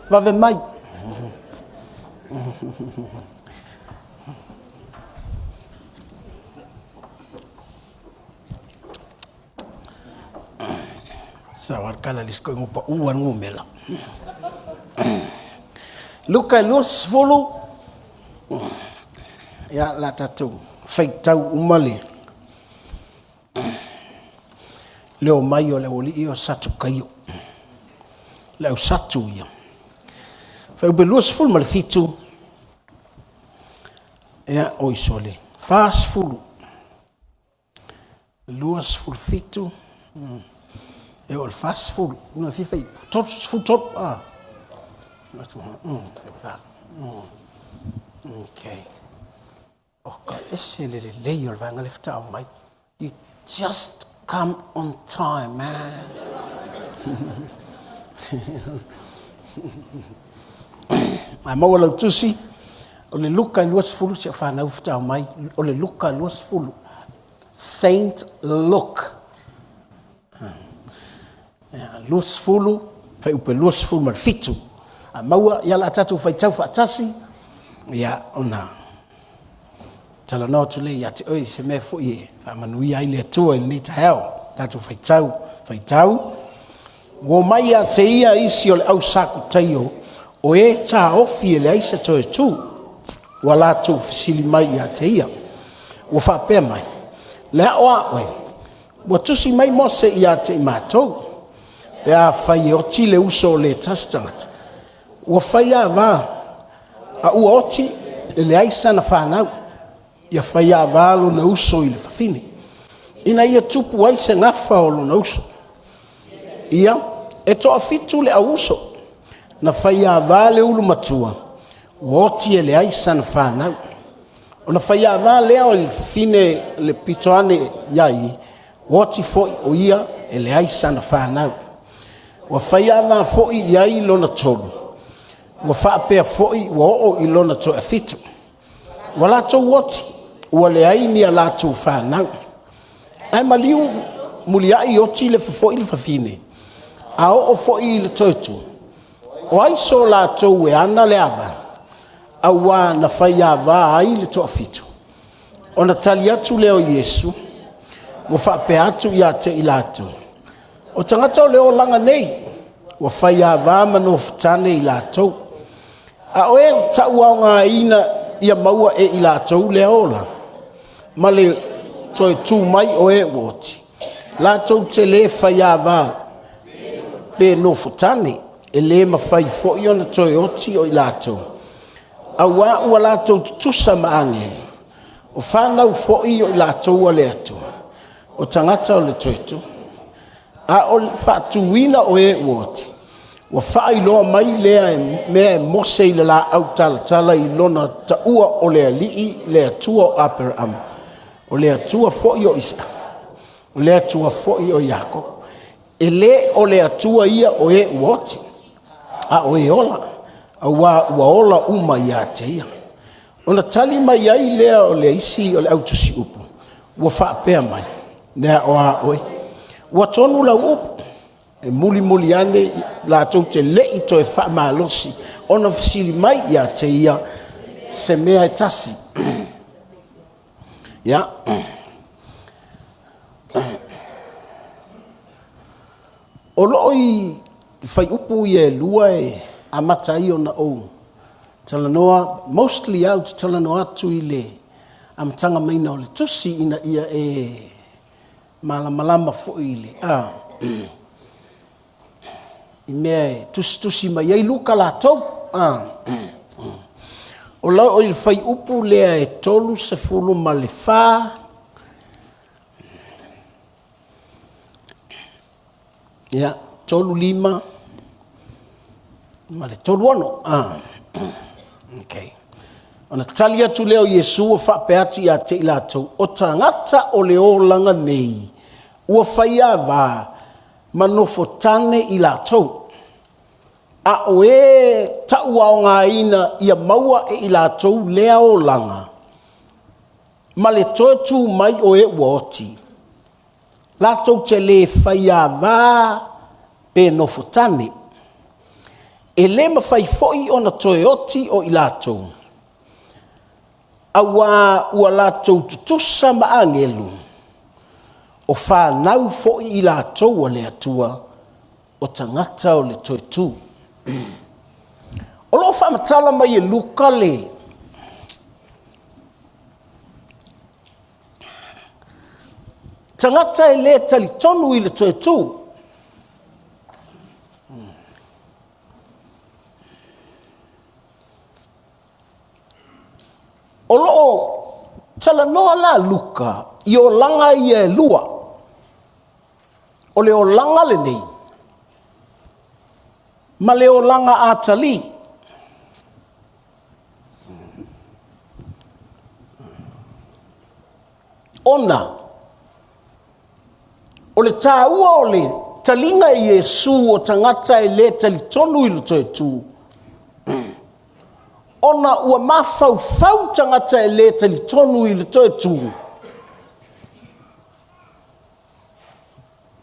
Vave mai. Sawar kala lisko ngupa uan ngumela. Luka los fulu. Ya la tatu. Feitau umali. Leo mayo le oli io satu kayo. Leo satu ya. Fai belos fulu mal fitu. Ya oi sole. Fast fulu. Luas fulu fitu. Eu al fast food, não fica aí. Todos food top. Okay. Oh God, esse ele leio vai ngalefta ao mai. You just come on time, man. Mas o lo tusi, o le luka luas fulu se fa na ufta ao mai. O le luka luas fulu. Saint Luke. Luas fulu, fai upe luas fulu mal fitu. A maua, ia la tatu fai tau fatasi, ia ona. Tala no tule, ia te oi se me fu ie, fa manui ai le tua il ni ta heo, tatu fai tau. Wo mai a te ia isi o le au saku taio, o e ta ofi e le aisa toe tu, wa la tu fasili mai ia te ia, wo fa pe mai. Le oa oi, wa tusi mai mose ia te imatou, Pea fai oti le uso le testament. Ua fai a va. A ua oti le aisa na whanau. Ia fai a va lo na uso i le whawhine. Ina ia tupu aise ngafa o lo na uso. Ia, e toa fitu le a uso. Na fai a va le ulu matua. Ua oti le aisa na whanau. O na fai a va lea o le whawhine le pitoane iai. Ua oti foi o ia le aisa na whanau. Wa faya na foi iai lona tolu. Wa fa pe foi wa o I lona to afitu. Wa la to woti wa le ai ni ala to fa na. Ai maliu mulia I oti le foi le fafine. A o foi le totu. O ai so la to we ana le ava. A wa na faya va ai le to afitu. Ona talia tu leo Yesu. Wa fa pe atu ya te ilato. O tangata o leo langa nei, wa whaia vāma no whatane I lātou. A oe taua ngā ina ia maua e I lātou leo la. Ma le toi tū mai o e woti. Lātou te le whaia vā, pe no whatane, e le ma whai fo I ona toi oti o I lātou. A wā ua lātou tusa maangel. O whanau fo I o I lātou a le atu. O tangata o le toitu. A o whaatuina o e woti. Wa whai loa mai lea mea mose I la au tala I lona ta ua o lea lii lea tua o Abraham. O lea tua foi o Isa. O lea tua foi o Jacob. E le o lea tua ia o e woti. A o e ola. A ua ola uma ia te ia. O na tali mai ai lea o lea isi o le au tusi upu. Wa whaapea mai. Nea o a oe. Wa tonu la upu. E muli ane la tau te lei to e wha malosi. Ona fasili mai ia te ia se mea e tasi. Ia. O loo I whai upu I e lua e amata I ona ou. Talanoa, mostly out talanoa atu I le amatanga maina o le tusi ina ia e malama fo I le. I mea tusi mai ai luka lātou. O lau o I whai upu lea e tolu se fulu ma le whā. Ia, tolu lima. Ma le tolu ano. Okay. Ona tali atu leo Yesu o whape atu I a te I lātou. O tangata o leo langa nei. Ua whai a wā. Manofo tane I lātou. A o e taua o ngā ina ia maua e I lātou lea o langa. Ma le toetu mai o e woti. Lātou te le whai a wā pe no futani. E le mawhai foi o na toeoti o i lātou. Awa ua lātou tutusa maangelu. O whānau foi i lātou a le atua o tangata o le toetu. O lo whamatala mai e luka le. Tangata e le talitonu i le toetu. O loo talanoa la luka i o langa i e lua. O le o langa le nei. Ma le o langa a tali. Ona. O le tāua o le talinga i Yesu o tangata e le talitonu i le toetu. Ona ua mawhau tangata e le talitonu i le toetu.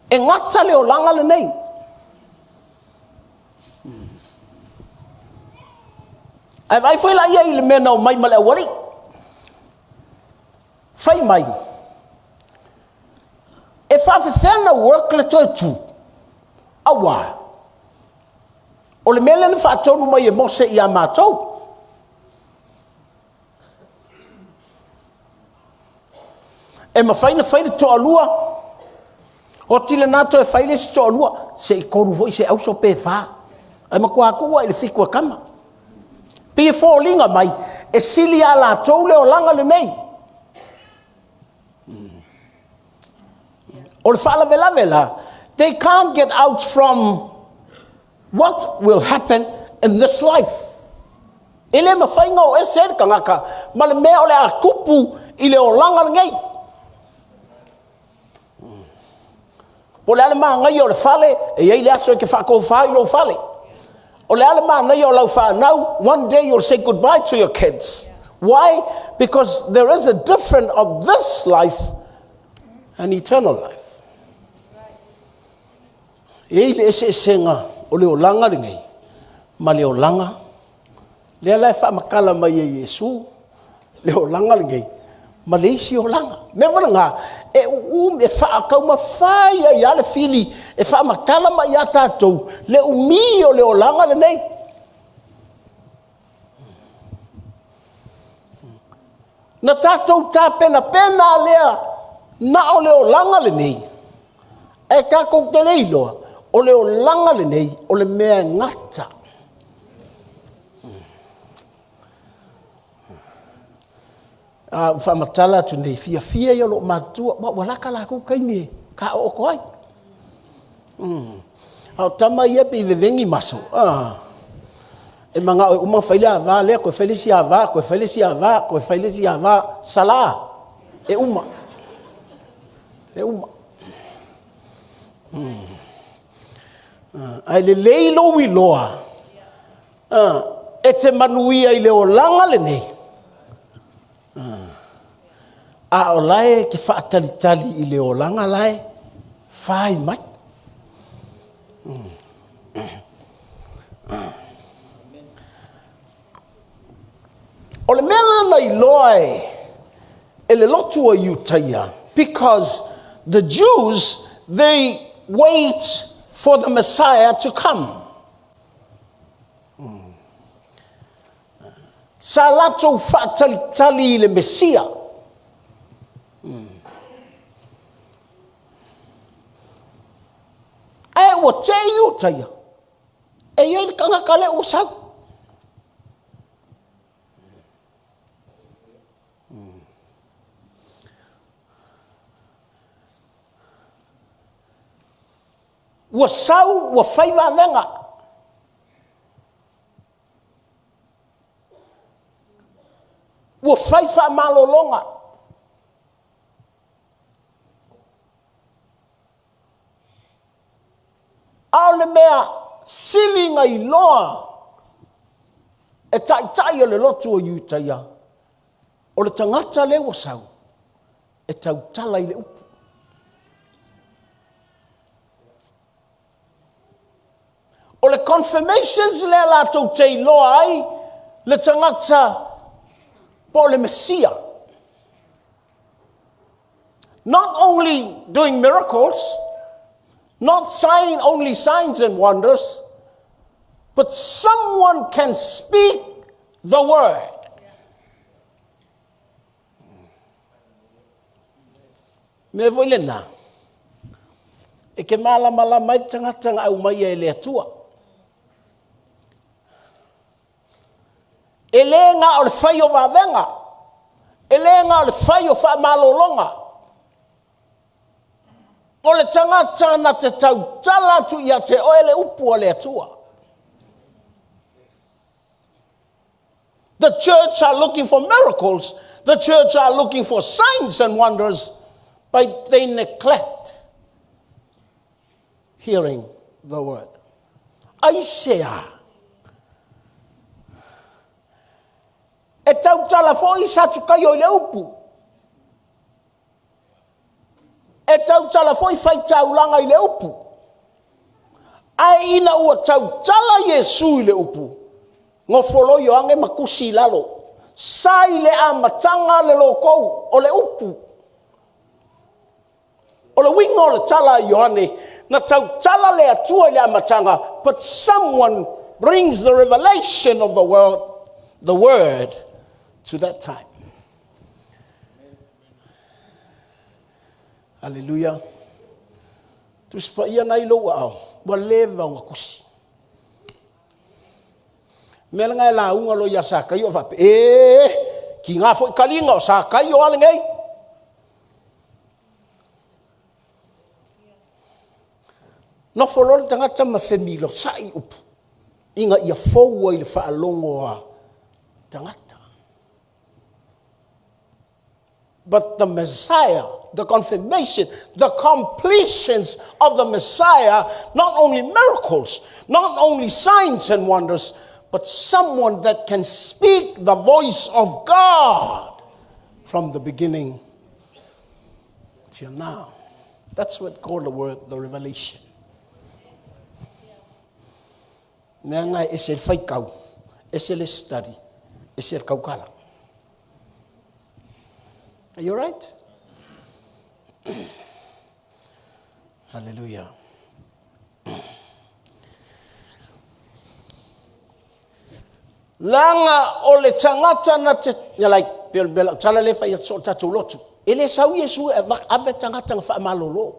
E ngata le o langa le nei. Ai vai foi la ia i le mena o mai male awari. Fai mai. E whawhewhena work le toetu. Awa. O le mele ni whaatonu mai e mose i a mātou. E mawhaina whaile to alua. O tile nato e whaile si to alua. Se i koru voi se auso pe wha. E makua kua i le whikua kama. Pia fōlinga mai. E sili a la tau leo langa le nei. O le whala vela vela. They can't get out from what will happen in this life. Ele mawhainga o e ser kangaka. Ma le mea o le a kupu i le o langa le ngei. O le ale maa ngai o le whale, e iei le aso e ke whako whai lo whale. O le ale maa ngai o lau whanau, one day you'll say goodbye to your kids. Why? Because there is a difference of this life and eternal life. Iei le ese esenga o le o langa le ngai, ma le o langa. Le alai whamakala mai e Yesu, le o langa le ngai, ma le isi o langa. Me wana ngā, e e whaakau ma whaia i ale fili, e whaamakala ma i a tātou, le umi o le o langa le nei. Na tātou tā pena lea, na o le o langa le nei. E kako te leiloa, o le o langa le nei, o le mea ngata. Whamatala tu nei fia i alo matua, walaka la kou kaimi ka o koai. Au tama ia pe i vevengi maso. E manga o uma whaile a vā lea, koe whailesi a vā, koe whailesi a vā, koe whailesi a vā, sala. E uma. E uma. Ai le leilo i loa. E te manuia i le o langa le nei. A o lae ke whaatalitali i le o langa lae, whai mai. O le mea lana i loa e le lotu a iutaia, because the Jews, they wait for the Messiah to come. Sa lato whaatalitali i le Mesia. E o te iutaia. E iei kanga kale o sau. Ua sau, ua whaiva venga. Ua whaiva malolonga. Ao le mea silinga i loa. E tai o le lotu o iutaia. O le tangata le ua sau. E tau tala i le upu. confirmations le la tau te loa ai, le tangata po le Mesia. Not only doing miracles, not only signs and wonders, but someone can speak the word. Me voile na. E ke mala mai tangata au mai e le atua. E le nga o le whai o wawenga. E le nga o le whai o wha malolonga. O le tangata na te tau tala tu ia te oele upu o le atua. The church are looking for miracles. The church are looking for signs and wonders, but they neglect hearing the word. Aisea. E tau tala foi satu kayo le upu. E tau tala foi fai tau langa i le upu. Ai ina ua tau tala Yesu i le upu. Ngo folo yo ange makusi lalo. Sai le amatanga le lokou o le upu. O le wingo o le tala Yohane. Na tau tala le atua le amatanga. But someone brings the revelation of the word to that time. Hallelujah. Tu spa ia nai lo au. Wa leva nga kusi. Mela ngai la unga lo ya sa kai o va. Ki nga fo kalinga o sa kai o ale ngai. No folol tangata ma femilo sai up. Inga ia fo i le fa alongo a tangata. But the Messiah, the confirmation, the completions of the Messiah, not only miracles, not only signs and wonders, but someone that can speak the voice of God from the beginning till now. That's what called the word, the revelation. Nanga es el faikau, es el study, es el kaukala. Are you right? Hallelujah. Langa o le tangata na te like bel tala le fai so tatu lotu. Ele sau Yesu ave tangata nga fa malolo.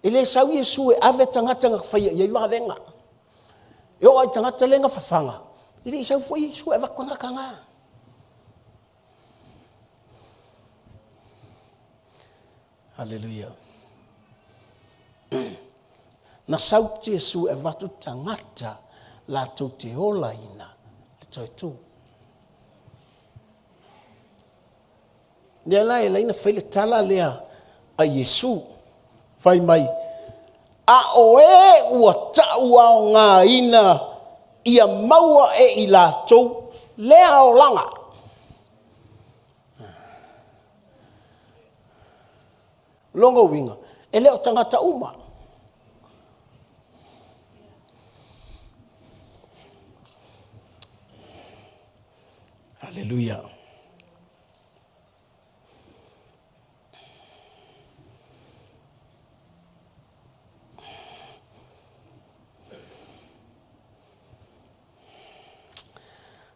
Ele sau Yesu ave tangata nga fai ye wa venga. Yo ai tangata lenga fa fanga. Ele sau foi Yesu ave kwanga kanga. Hallelujah. Na sauti Yesu e watu tangata la tu te ola ina le toi tu. Nia lai ina whaile tala lea a Yesu whai mai. A oe ua taua o ngā ina ia maua e i la tau lea o langa. Longa winga. E leo tangata uma. Hallelujah.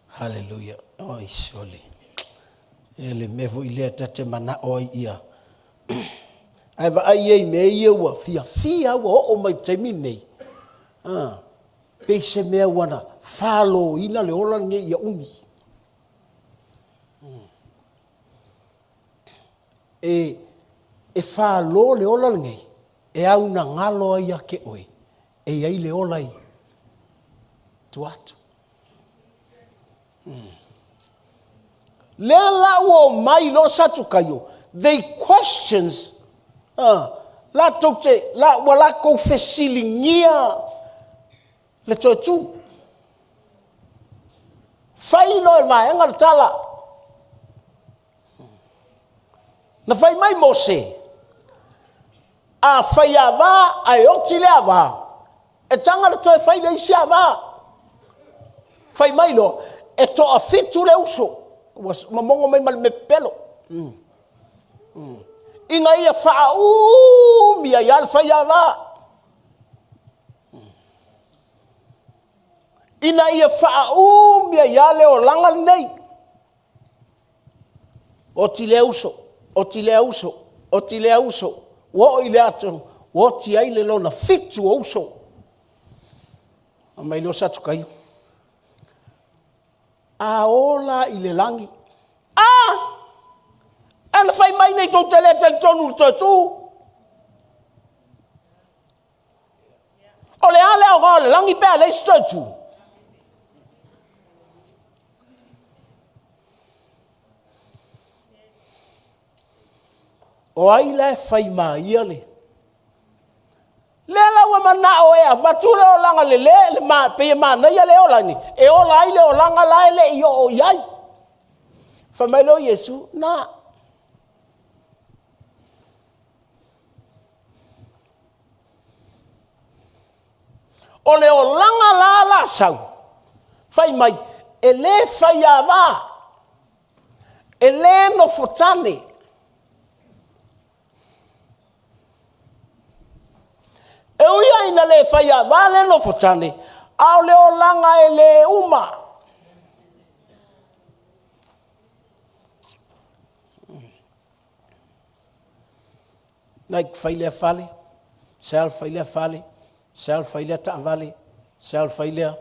Hallelujah. Oi, surely. Ele mevo ile tate mana oi ia. Ai va ai me ia wa fia wa o mai te mine. Pe se me wana falo ina le ola nge ia uni. E falo le ola nge e au na ngalo ia ke oe. E ai le ola i tuatu. Le la o mai lo satu kayo. They questions la tote la wala ko fesilingia le totu fai no mai ngal tala na fai mai Mose a fai ava a otile ava E tanga le toe fai le isi ava. Fai mai lo. E to a fitu le uso. Mamongo mai mal me pelo. Inga ia faa mia ia fai ava. Ina ia faa mia ia le o langa nei. O ti le uso. O ti le uso. O ti le uso. Wo i le atu. Wo ti ai le lona fitu o uso. A mai lo sa tukai. A ola i le langi. Ana fai mai nei tau tele tonu tu. O le ale o le langi pe le tu. O ai le fai mai ale. Le la wa mana o e avatu le o langa le ma pe ma na ia le o lani. E o lai le o langa la le i o iai. Fa mai lo Yesu na. O le o langa la sau. Fai mai e le fai ava. E le no fotane. E uia ina le fai ava le no fotane. Au le o langa e le uma. Like fai le fale. Sel fai le fale. Sel fai le ta'avale. Sel fai le.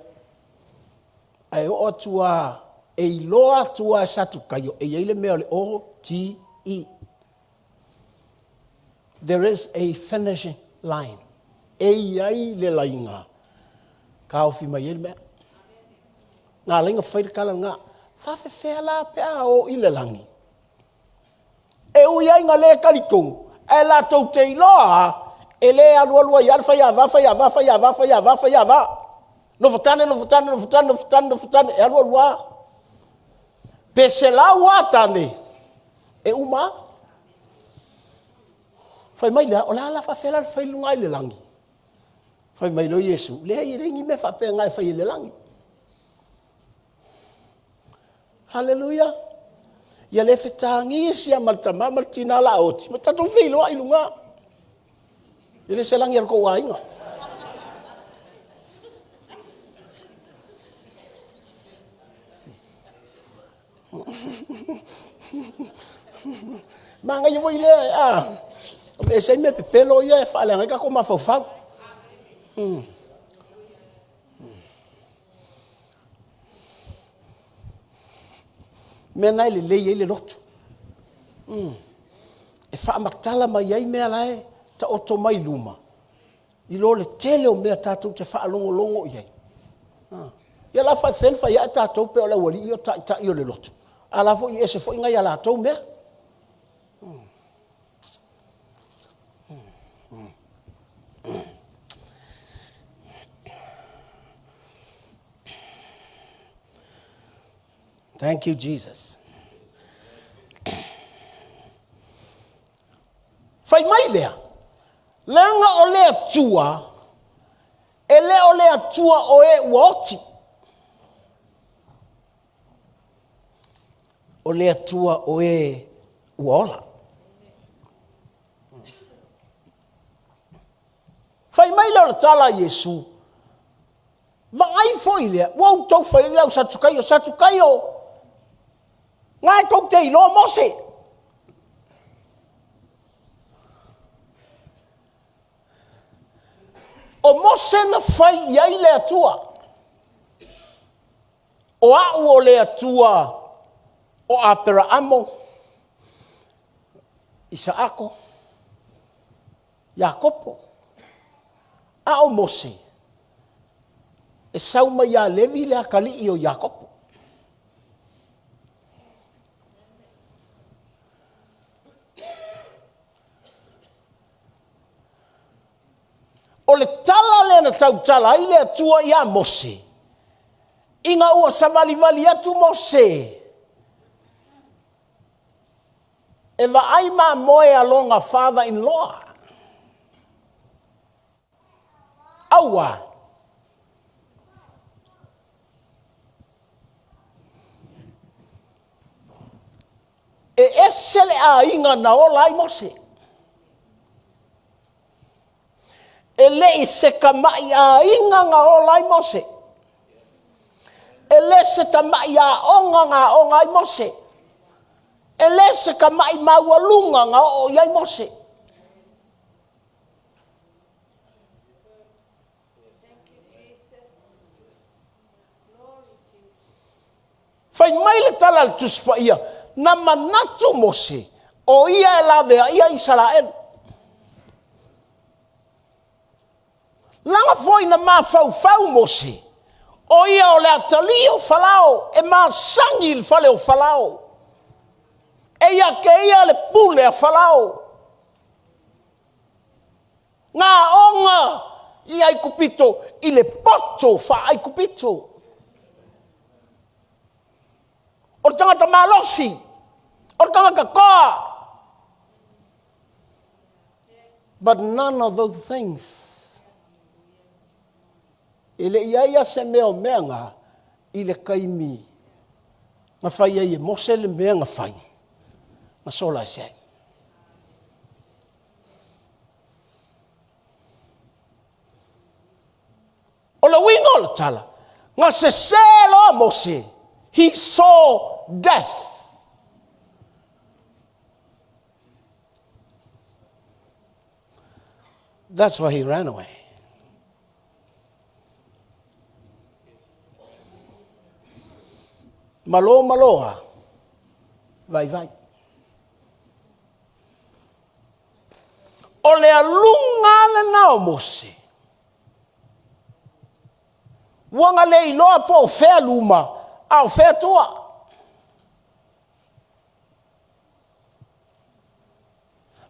Ai o tua. E iloa tua satu kayo. E yeile mea le O-T-E. There is a finishing line. E iai le lainga. Ka ofi mai ele mea. Ngā lainga whaire kala ngā. Whawhewhea la pea o i le langi. E ui ai ngā le karikongu. E la tau te iloa. E le alualua i alfa i ava, fai ava, fai ava, fai ava, fai ava. No futane, no futane, no futane, no futane, no futane. E alualua. Pe se la uatane. E uma. Fai mai lea, o la ala whawhela le whai lunga i le langi. Fai mai lo Yesu. Lea i ringi me whapea ngai whai i le langi. Hallelujah. Ia le whetangi sia maltama maltina la oti. Ma tatou whiloa i lunga. Ile se langi al ko wainga. Manga yo ile e sei me pepelo ia fa le nga ko ma fofau. Mena ile le ile lotu. E fa matala mai ai me alae. Ta oto mai luma. I lo le tele o mea tātou te wha longo i ai. Ia la whai whenwha ia tātou pe o la wali i o ta i o le lotu. A la fo i ese fo inga ia la tau mea. Thank you, Jesus. Whai mai lea. Langa o le atua, e le o le atua o e uoti. O le atua o e uola. Fai mai leo tala Yesu. Ma ai foi lea, wau tau fai lea o satukai o. Ngai tau te ilo mose. O mose na fai iai le atua. O au o le atua o apera amo. Isaako. Iakopo. A o mose. E sauma ia levi le akali i o Iakopo. O le tala le na tau tala i le atua ia Mose. Inga ua savali atu Mose. E va ai ma moe alonga father-in-law. Aua. a inga na ola I Mose. E le I se ka mai a inga nga ola I Mose. E le se ta mai a onga nga onga I Mose. E le se ka mai maualunga nga o I Mose. Fai mai le tala le tuspa ia. Na manatu Mose. O ia e la vea ia Israel. Langa foi na ma fau Mose. O ia o le atali o falao. E ma sangi il fale o falao. E ia ke ia le pule a falao. Ngā onga ia I kupito. I le poto fa ai kupito. O tangata malosi. O tangata koa. But none of those things. Ele ia se meo meanga. I le kaimi. Nga whai ai e Mose le meanga whai. Nga sola se ai. O le winga o le tala. Nga se selo a Mose. He saw death. That's why he ran away. Maloha. Vai. O le alunga le nao Mose. Wanga le iloa po fea luma. Au fea tua.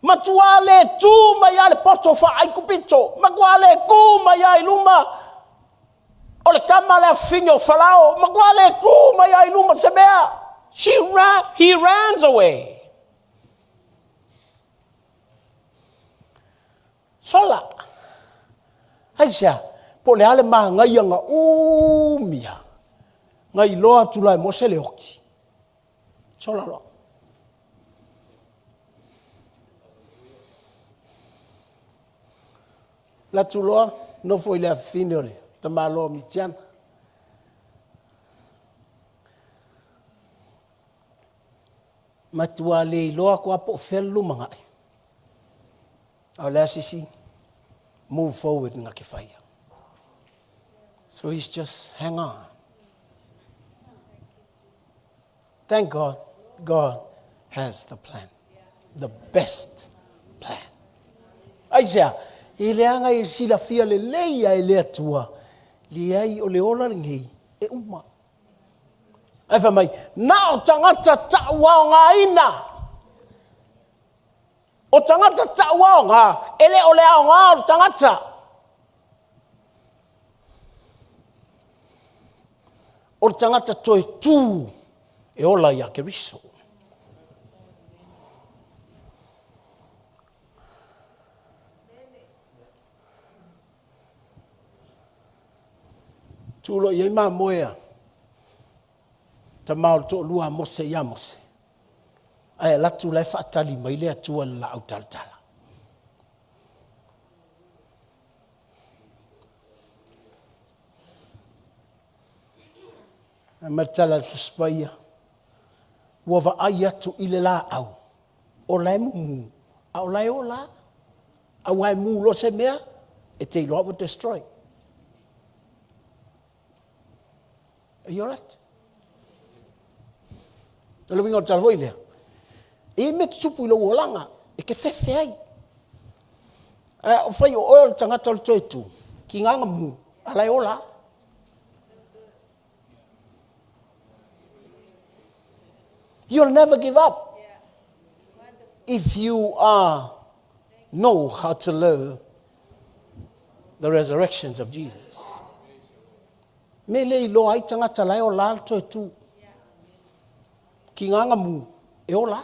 Matua le tu mai ale poto fa ai kupito. Magua le ku mai ai luma. O le kama le fingo falao. Magua le ku mai ai luma se mea. He runs away. Sola. Hai sia. Po le ale maa ngai anga umia. Ngai loa tulai Mose le oki. Sola loa. La tuloa, no foi le afine ole. Tama loa mitiana. Matua le loa ko apo felu mangai. Au le asisi, move forward nga ke whaia. So he's just hang on. Thank God, God has the plan. The best plan. Aisea, e leanga I sila fia le leia e lea tua. Leai o le ola ngei e uma. Ai wha mai, na o tangata ta'ua o ngā ina. O tangata ta'ua o ngā, ele o lea o ngā o tangata. O tangata toe tū e ola ia ke riso. Tūlo i eima moea. Ta maol to lua Mose ia Mose. Ai latu lai whaatali mai lea tua la au talatala. Matala tu spaia. Wava ai atu ile la au. O lai mumu. Au lai o la. Au ai mu lo se mea. E te ilo would destroy. Are you all right? Ele winga o talhoi lea. E me tupu ilo uolanga. E ke fefe ai. O whai o oil tangata o toi tu. Ki nganga mu. Alai o la. You'll never give up. If you know how to live the resurrections of Jesus. Me le ilo ai tangata lai o la toi tu. Ki nganga mu. E o la.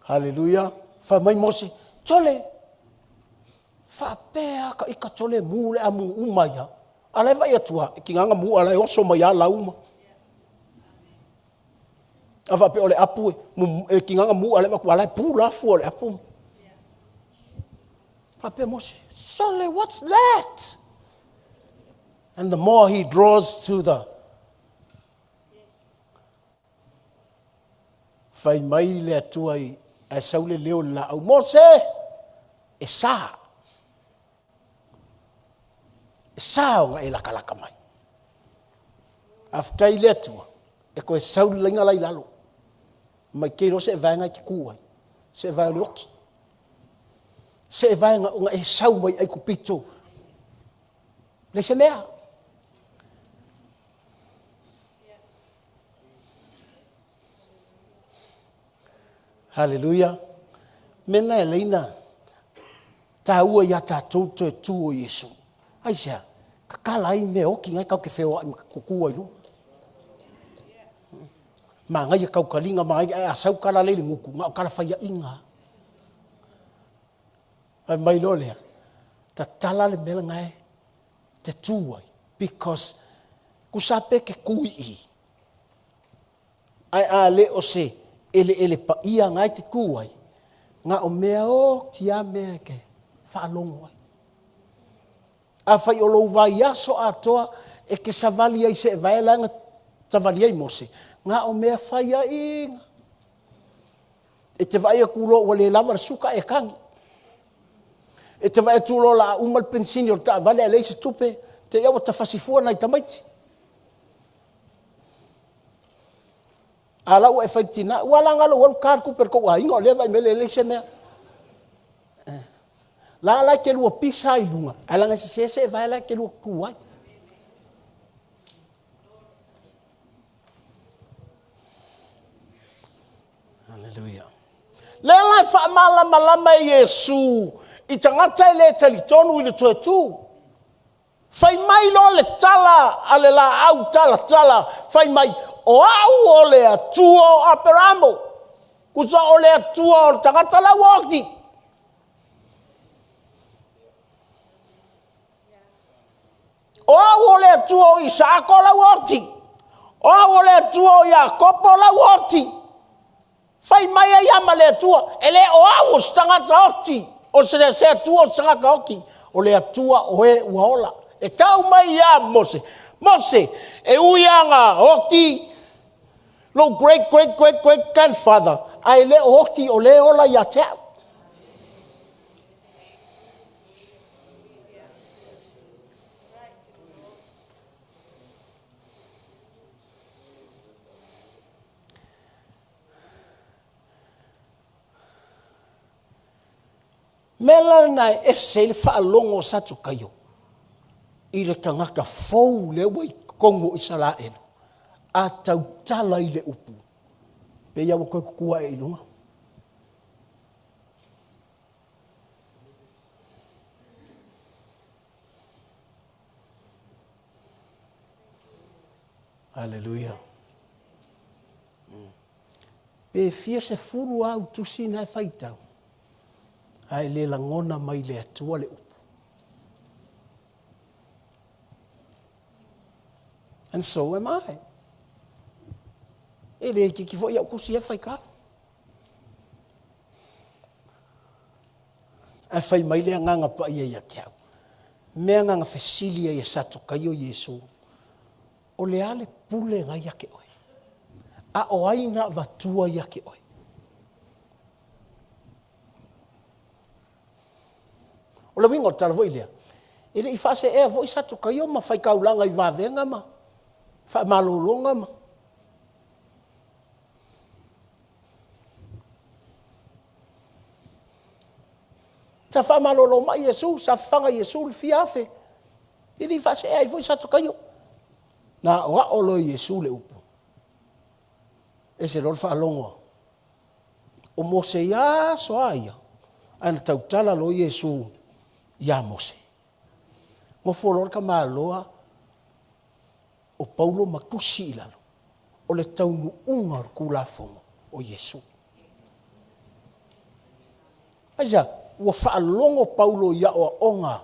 Hallelujah. Fa mai Mose. Tole. Fa pea ka ika tole mu le amu umaya. Alai vai atua, ki nganga mu alai oso mai a lauma. Awa pe ole apu e ki nganga mu alai waku alai pu lafu ole apu. Pape Moshe, Sole, what's that? And the more he draws to the fai mai le atua i a saule leo la au Mose e sa o nga e laka mai aftai le atua e koe saule lenga lai lalo mai keiro se vaenga ki kuai se vaenga oki se vaenga nga e sau mai ai kupito le se mea Hallelujah. Mena e leina taua ia tātou te tū o Yesu. Ai sea, kakala ai me oki ngai kau ke wheo ai kukua inu. Mā ngai e kau kalinga, mā ngai e asau kala leile nguku, ngā o kala whaia inga. Ai mai lo lea, ta tala le mela ngai te tū ai, because kusape ke kui I. Ai a le o se, ele pa ia ngai te kuai nga o mea o kia mea ke whaalongo ai. A whai o lou vai aso atoa e ke savali ai se vai langa savali ai Mose. Nga o mea whai a inga. E te vai a kulo wale lama na suka e kangi. E te vai a tulo la umal pensini o ta vale a leise tupe te iawa ta fasifua nai tamaiti. Ala e faitina wala ngalo wal kar ku per ko wa ingo le vai mele le semea la ke lu pisa I lunga ala nga se vai la ke lu ku wa Hallelujah le la fa mala Yesu I tangata le talitonu ile tu fai mai lo le tala ale la au tala fai mai o au o le atua o aperamo. Kusa o le atua o tangata la woki. O au o le atua o Isako la woki. O au o le atua o Yakopo la woki. Fai mai a yama le atua. Ele o au o tangata oki. O se atua o tangata oki. O le atua o e uaola. E kau mai ya Mose. Mose, e uianga oki. No great grandfather. Ai le oki o le ola ya te. Mela na ese le whaalongo sa tukayo. I le tangaka fau le wai kongo Israel. A tautala I le upu. Pe ia wako kukua e inunga. Hallelujah. Pe fia se furu au tusi na whaitau. Ai le langona mai le atua le upu. And so am I. Ele ki fo ia kusi e fai ka. A fai mai le nganga pa ia kiau. Me nganga fesilia ia satu kayo Yesu. O le ale pule ngai ia ke oi. A o aina vatua ia ke oi. O le wingo tala voi lea. Ele I fase e voi satu kayo ma fai kaulanga I vavenga ma. Fa malolonga ma. Ta fa malolo ma Yesu, sa fanga Yesu le fiafe. Ili fa se ai foi sa tokayo. Na wa olo Yesu le upu. Ese rol fa longo. O Mose ya so aya. Ana tautala lo Yesu ya Mose. Mo folor ka maloa o Paulo makusi ilalo. O le taunu unga kula fongo o Yesu. Aja, ua whaalongo Paulo ia o onga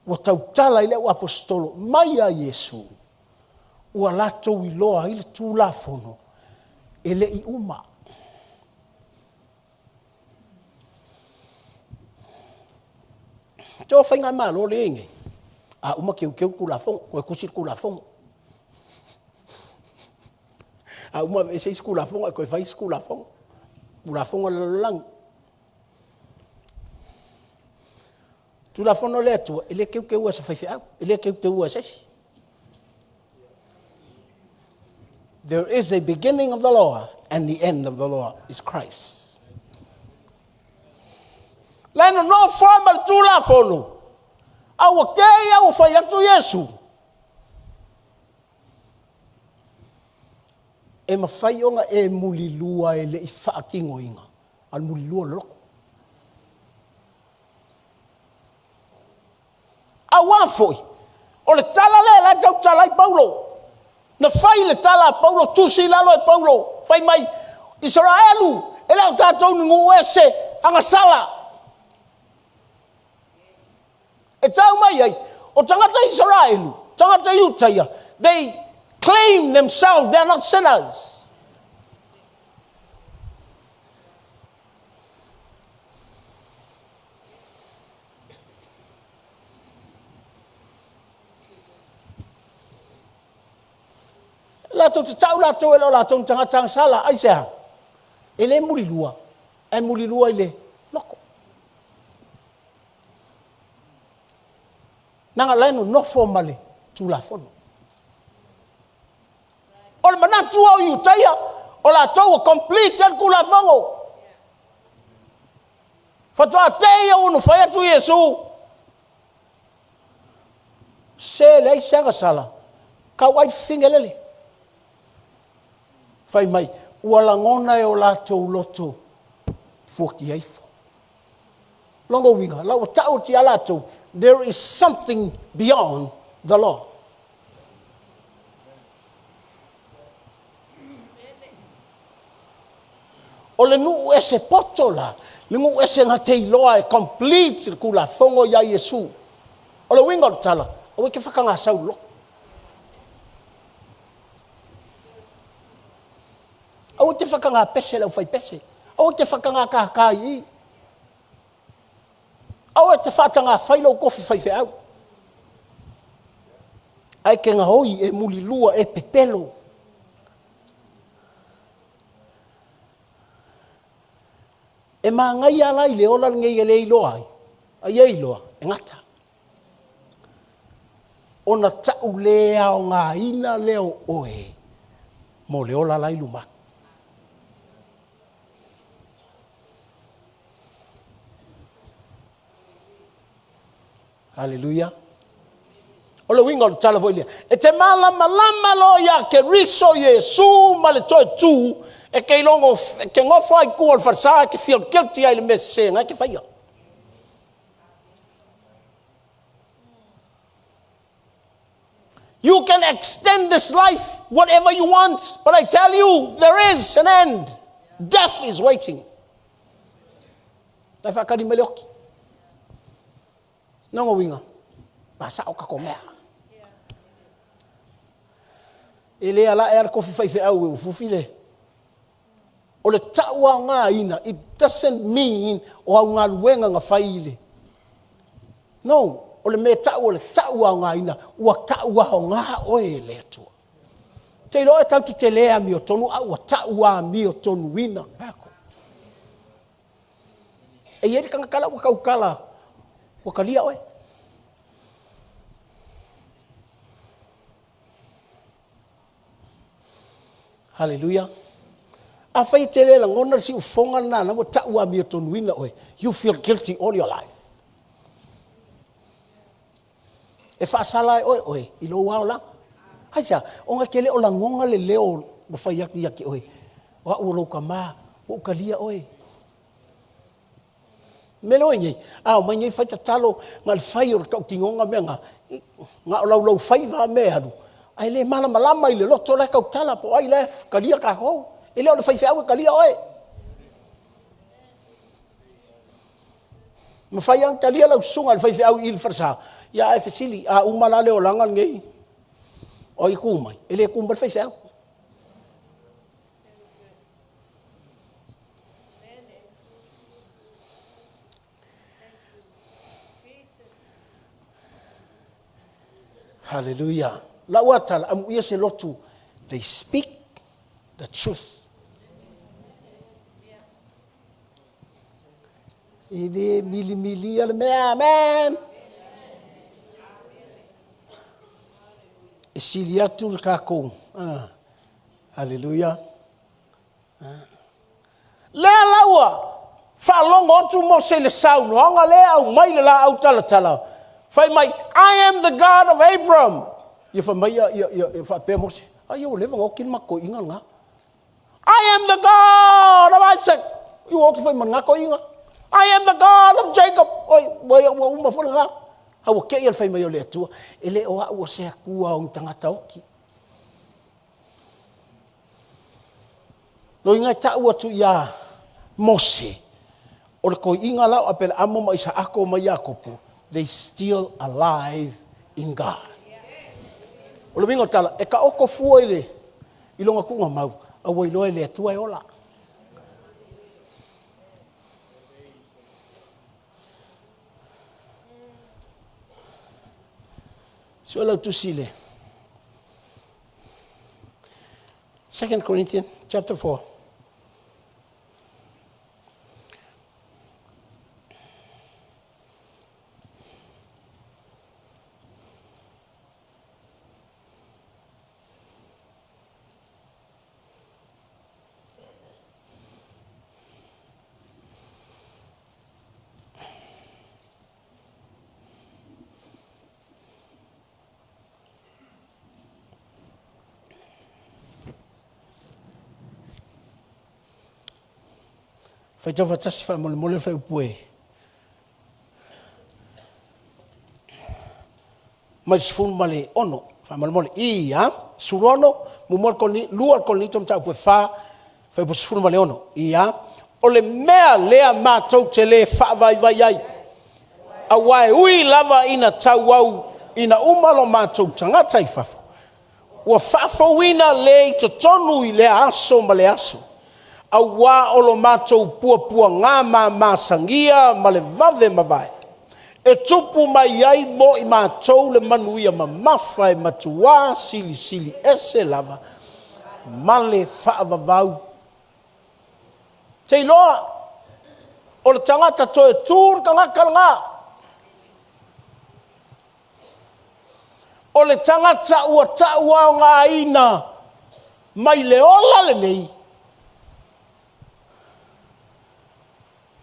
ua tautala i le ua apostolo mai a Iesu ua latou iloa i le tulafono e le i uma. Te o whainga malo le inge. A uma keu kulafongo, koe kusi kulafongo. A uma ese kulafongo, koe whai kulafongo. Kulafongo le lang. Tulafono le atua, ele keu asa whaiwhi au, ele keu asa esi. There is a beginning of the law, and the end of the law is Christ. Leno no formal tulafono. Awa kei au whai atu Yesu. E mawhai onga e mulilua e le i whaakingo inga. Al mulilua loko. Awa foi. O le tala le la tau tala i Paulo. Na whai le tala Paulo tusi lalo e Paulo. Whai mai Israelu. E leo tātou ni ngu ese anga sala. E tau mai ai. O tangata Israelu. Tangata Utaia. They claim themselves they're not sinners. Lato te tau lato e lo lato tangata sala ai sea. Ele mulilua. E mulilua ile loko. Nanga leno no formale tulafono. O le manatu au Utaia, o la tau complete el kulafongo. Fatoa teia unu whai atu Iesu. Se lei sega sala, ka wai fingelele. Whai mai, ua langona e o la tau loto, fuaki aifo. Longo winga, lau tau ti ala tau, there is something beyond the law. O le nuu ese potola, le nuu ese ngatei loa e complete le kula fongo ya Yesu. O le winga o tala, o wike whakanga sau lo. O te whakanga pese lau whai pese. O te whakanga kakai. O te whatanga whailo kofi whai au. Ai ke ngahoi e mulilua e pepelo. E mā ngai alai le ola ngai le iloa ai. Ai e iloa, e ngata. Ona tau lea o ngā ina leo oe. Mo le ola lai luma. Hallelujah. O le winga o le tala voilia. E te malama lo ya ke riso Yesu ma le toe tu. E ke longo, ke ngofo ai kua farsa, ke feel guilty ai le mese, ngai ke whaia. You can extend this life whatever you want, but I tell you, there is an end. Death is waiting. Tai whakari meleoki. Nongo winga. Pasa o kakomea. Ele ala e ar kofi whaife au e ufufile. O le taua ngā ina, it doesn't mean o au ngā luenga ngā whaile. No, o le me taua ngā ina, ua taua o ngā oe le atua. Te ilo e tautu te lea mi o tonu, a ua taua mi o tonu ina. E ieri kanga kala ua kaukala, ua kalia oe. Hallelujah. A whai te lela ngona si ufonga na ua taua mi o tonu ina oe. You feel guilty all your life. E whaasala e oe oe, ilo wao la. Haisa, onga kele o la ngonga le leo o whai yaki oe. Wa ua louka maa, o kalia oe. Melo e ngei, o mai ngei whai tatalo, ngā le whai o tau tingonga mea ngā o lau whai wha mea anu. Ai le malama i le loto le kau tala po ai le kalia ka hou. E leo le whai whiau e kalia oe. Ma whai ang kalia lau sunga le whai whiau i le wharsa. ia e fesili a umala le olanga ngei o i kumai ele kumbal fai fau hallelujah la watala am ia se lotu they speak the truth ele mili ale me amen Esilia tu kako. Hallelujah. Le laua. Fa longo tu mo se le sau no anga le au mai le la au tala. Fai mai I am the God of Abraham. Ia fa mai ia fa pe mo se. Ai o le ngo kin mako inga nga. I am the God of Isaac. You walk fai man nga ko inga. I am the God of Jacob. Oi boy uma fo nga. Hau ke ia fai mai o le atua. Ele o au se akua o tangata oki. No inga ta ua tu ia Mose. O le koi inga lau apel amo mai sa ako mai Jakopo. They still alive in God. O le mingo tala, e ka oko fua ile. Ilonga kunga mau. Awa iloa le atua e ola. So lau tu sile. 2 Corinthians chapter 4. Fai tau fatasi fai mole fai upue. Mai sifunu male ono, fai mole ia, surono, mumol koni, luar koni tom tau upue fai po sifunu male ono, ia, ole mea lea mātou te le fai vai ai. Awai ui lava ina tau au, ina umalo mātou tangata I fafo. Ua fafo ina le I totonu I le aso male aso. Awa o lo mātou pua ngā māsangia ma le vave mawai. E tupu mai ai mo I mātou le manuia ma mawhai matua sili ese lava. Ma le whaavavau. Te iloa, o le tangata toe tūr ka ngā. O le tangata ua taua o ngā ina mai le ola le nei.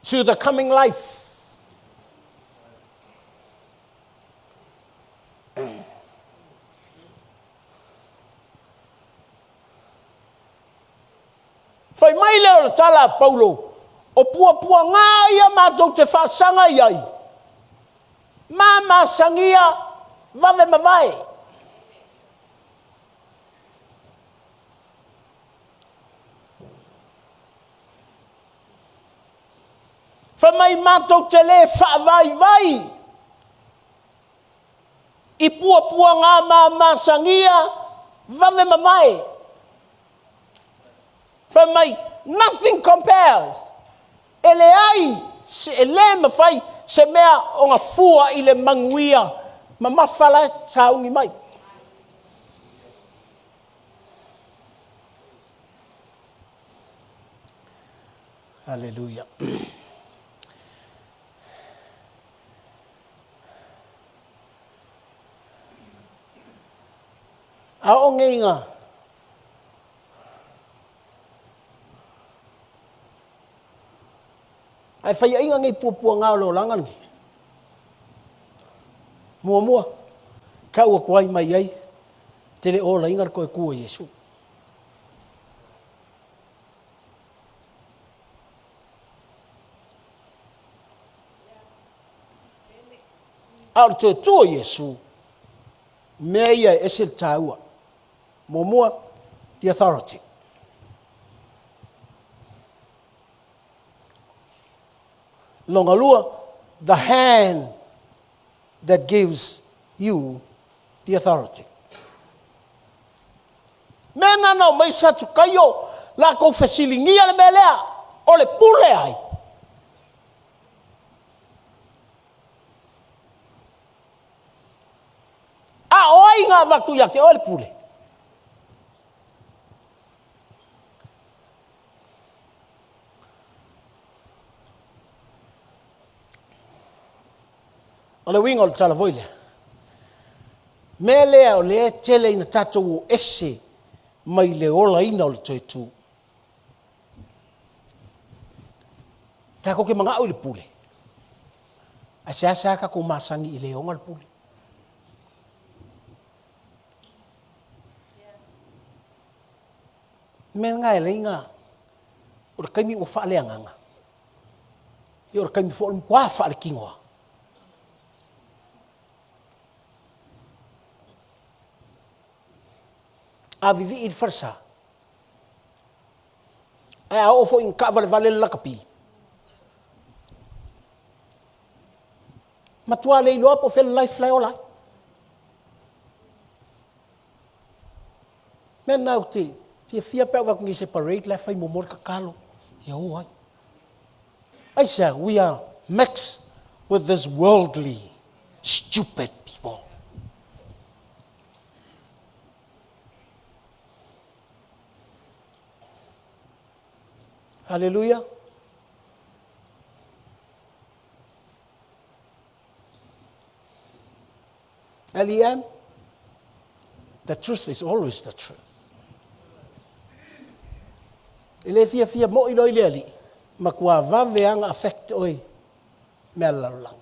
To the coming life. Fai mai leo tala Paulo. O pua ngā ia mātou te whasanga iai. Mama sangia vave mawai. Famai mātou te le whaavai. I pua ngā māsangia, vame mamai. Famai, nothing compares. Ele ai, ele mawhai, se mea o ngā fua I le manguia, ma mawhala taungi mai. Hallelujah. A o ngeinga. Ai whai inga ngai pua ngā lo langan. Mua. Kau a kuai mai ai. Te le ola ingar koe kua Yesu. Au te tua Yesu. Mea ia e se taua. Mua, the authority. Longalua, the hand that gives you the authority. Mena na mai sa tu kayo la ko fesilingia le melea o le pule ai. A oi nga vaku ya ke o le pule. O le winga o le tala voile. Melea o le tele ina tatou o ese mai le ola ina o le toi tu. Kako ke mga o le pule. A se asa ka ko masangi i le onga le pule. Me nga ele inga o le kaimi o wha leanganga. I o le kaimi fo o le mkwa wha le kingoa. A vivi i farsa. Ai a ofo in ka vale la kapi. Matua le lo po fel life fly ola. Men now ti fia pe wa ngi separate la fai mo mor ka kalo. Ya o ai. I say we are mixed with this worldly stupid people. Hallelujah. Eliam, the truth is always the truth. Ile fia mo ilo ile ali. Makua vave ang affect oi. Melalang.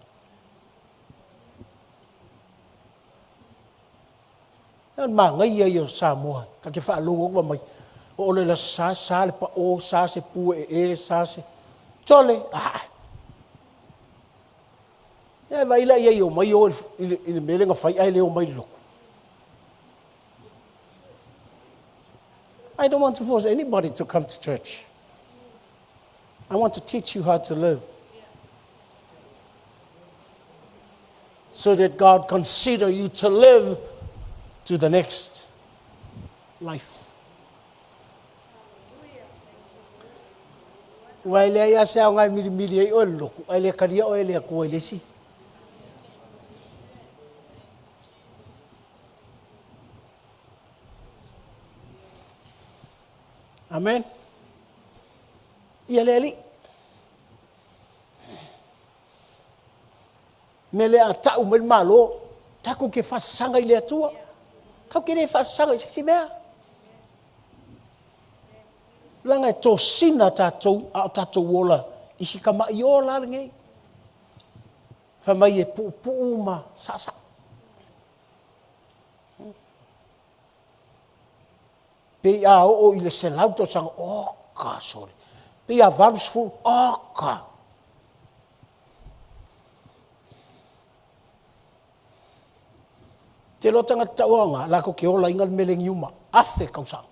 Nan ma ngai yo sa mo ka ke fa lungo ba mai. O le la sa le pa o sa se pu sa se. Tole ah. Ya vai la yo mai o il melenga fai ai le o mai loko. I don't want to force anybody to come to church. I want to teach you how to live. So that God consider you to live to the next life. Wai le ya sa ngai mili ai o loko, ai le karia o le ko le si. Amen. Ia le ali. Mele a tau mel malo, taku ke fa sanga ile atua. Kau ke le fa sanga si mea. Langa to sina tatou wola isi kama iola ngai. Fa mai e pu uma sa. Pe a o ile se lauto sang ka sorry. Pe a valus fu ka. Te lo tanga tawanga la ko ke ola ingal meleng yuma afe kausang.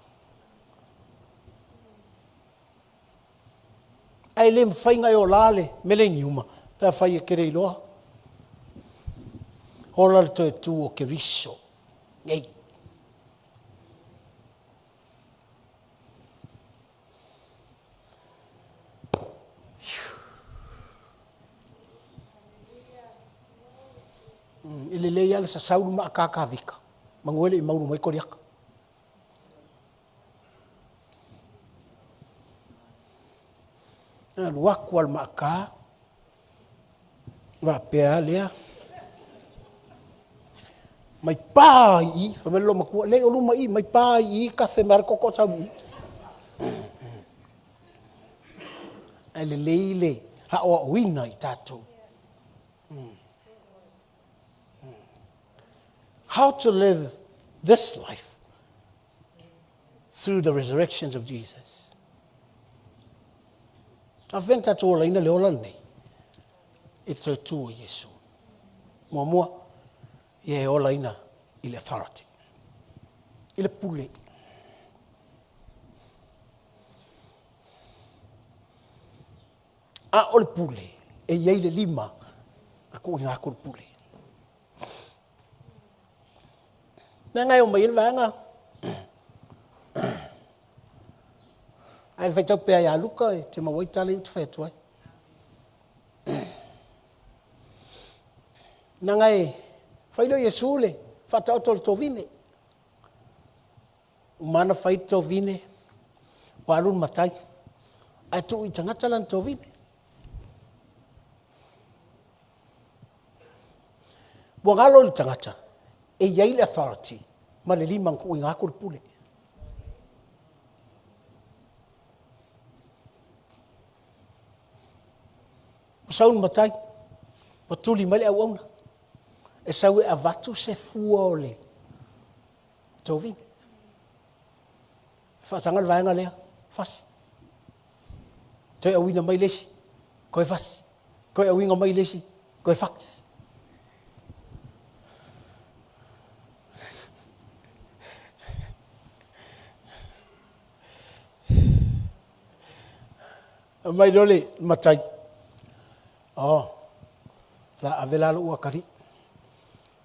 Ai lem fai ngai o lale meleng yuma pa fai e kere iloa. Hola le tu o ke riso. Ngai. Ile le ia sa saulu ma ka vika. Manguele I maunu mai koriaka. Na waku al maka. Wa pea lea. Mai pai, famelo maku le o luma I mai pai kafe mar koko sabi. Ele leile ha o wina I tatou. How to live this life through the resurrections of Jesus. Aventa tola ina le ola nei. It's a tu Yesu. Mua ye ola ina ile authority. Ile pule. A ole pule e ye ile lima. Ako inga ko pule. Nā ngai o mai il vanga. Ai whaitau pēa ia luka e te mawai tale i te whaitu ai. Nā ngai whailo Iesu le, whatau tole tō vine. Umana whai tō vine, o arun matai. Ai tu i tangata lan tō vine. Bua ngalo li tangata, e iai le authority, ma le lima ngku i ngākuri pule. Saun matai, patuli male au auna. E sau e avatu se fua ole. Tō vine. Whaatangal vaenga lea, fasi. Toi awina mai lesi, koe fasi. Koe awinga mai lesi, koe faktis. Mai lole matai. Oh, la avela lo wakari.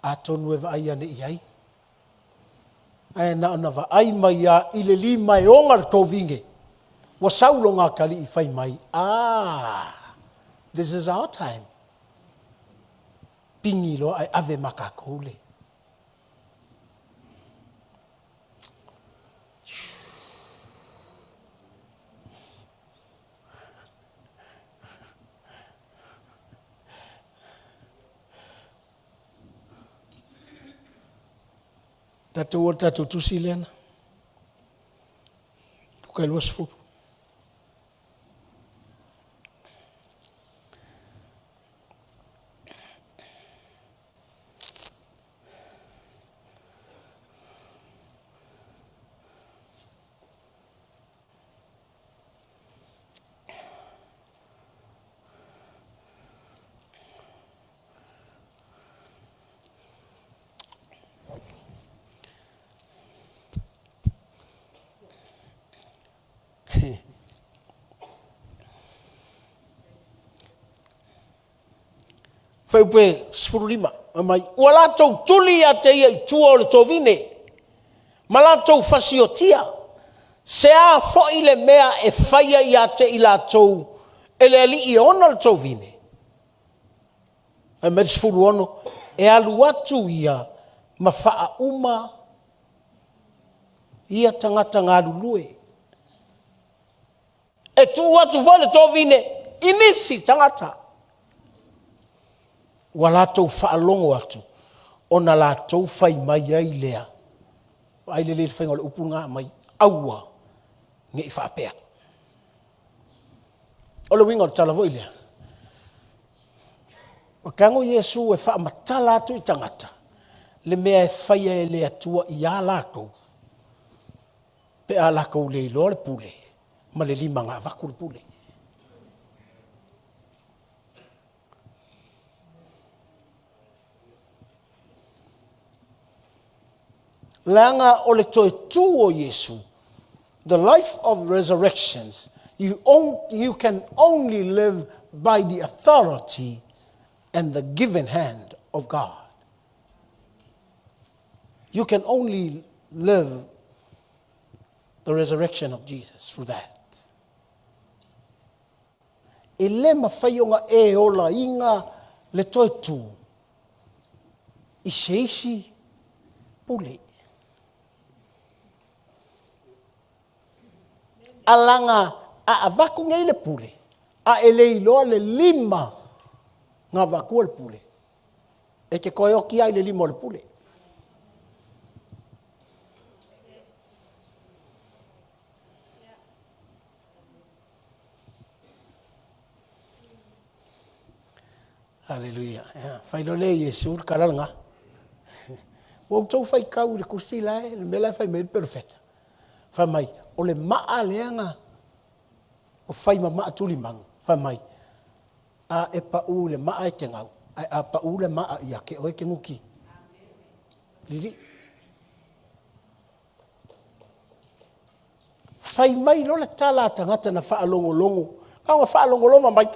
Atonu e vai ane iai. Ai na ona va ai mai ya ile lima e onga to vinge. Wa saulo nga kali I fai mai. This is our time. Pingi lo ai ave makakole. Tatu tusi lena. Tukai luas furu. Faupe sfurulima mai wala tau tuli a te ia tua o le tovine mala tau fasiotia se a foi le mea e faia ia te ila tau ele ali I ona le tovine me sfuru ono e alu atu ia ma faa uma ia tangata ngalulue e tu atu vale tovine inisi tangata wala tau whaalongo atu, ona la tau whai mai ai lea. Ai le whainga le upunga mai aua nge I whaapea. O le winga o tala voi lea. O kango Iesu e wha matala atu I tangata, le mea e whaia e lea tua I a lako. Pe a lako le ilo le pule, ma le lima ngā vaku le pule. Langa o le toe tu o Yesu, the life of resurrections, you can only live by the authority and the given hand of God. You can only live the resurrection of Jesus through that. E le mawhaionga e ola inga le toe tu, I seisi pule. Alanga a avaku ngai le pule. A ele iloa le lima ngā vaku le pule. E ke koe oki ai le lima le pule. Hallelujah. Whailole Iesu karanga. Wau tau whai kau le kursi lai, le mela whai mei perfecta. Whai mai. O le maa leanga o whai ma maa tuli mangu, whai mai. A e pa u le maa e te ngau, a pa u le maa I a ke oe ke nguki. Lili. Whai mai lo le tala tangata na wha alongo longo. Kaunga wha alongo longo mai,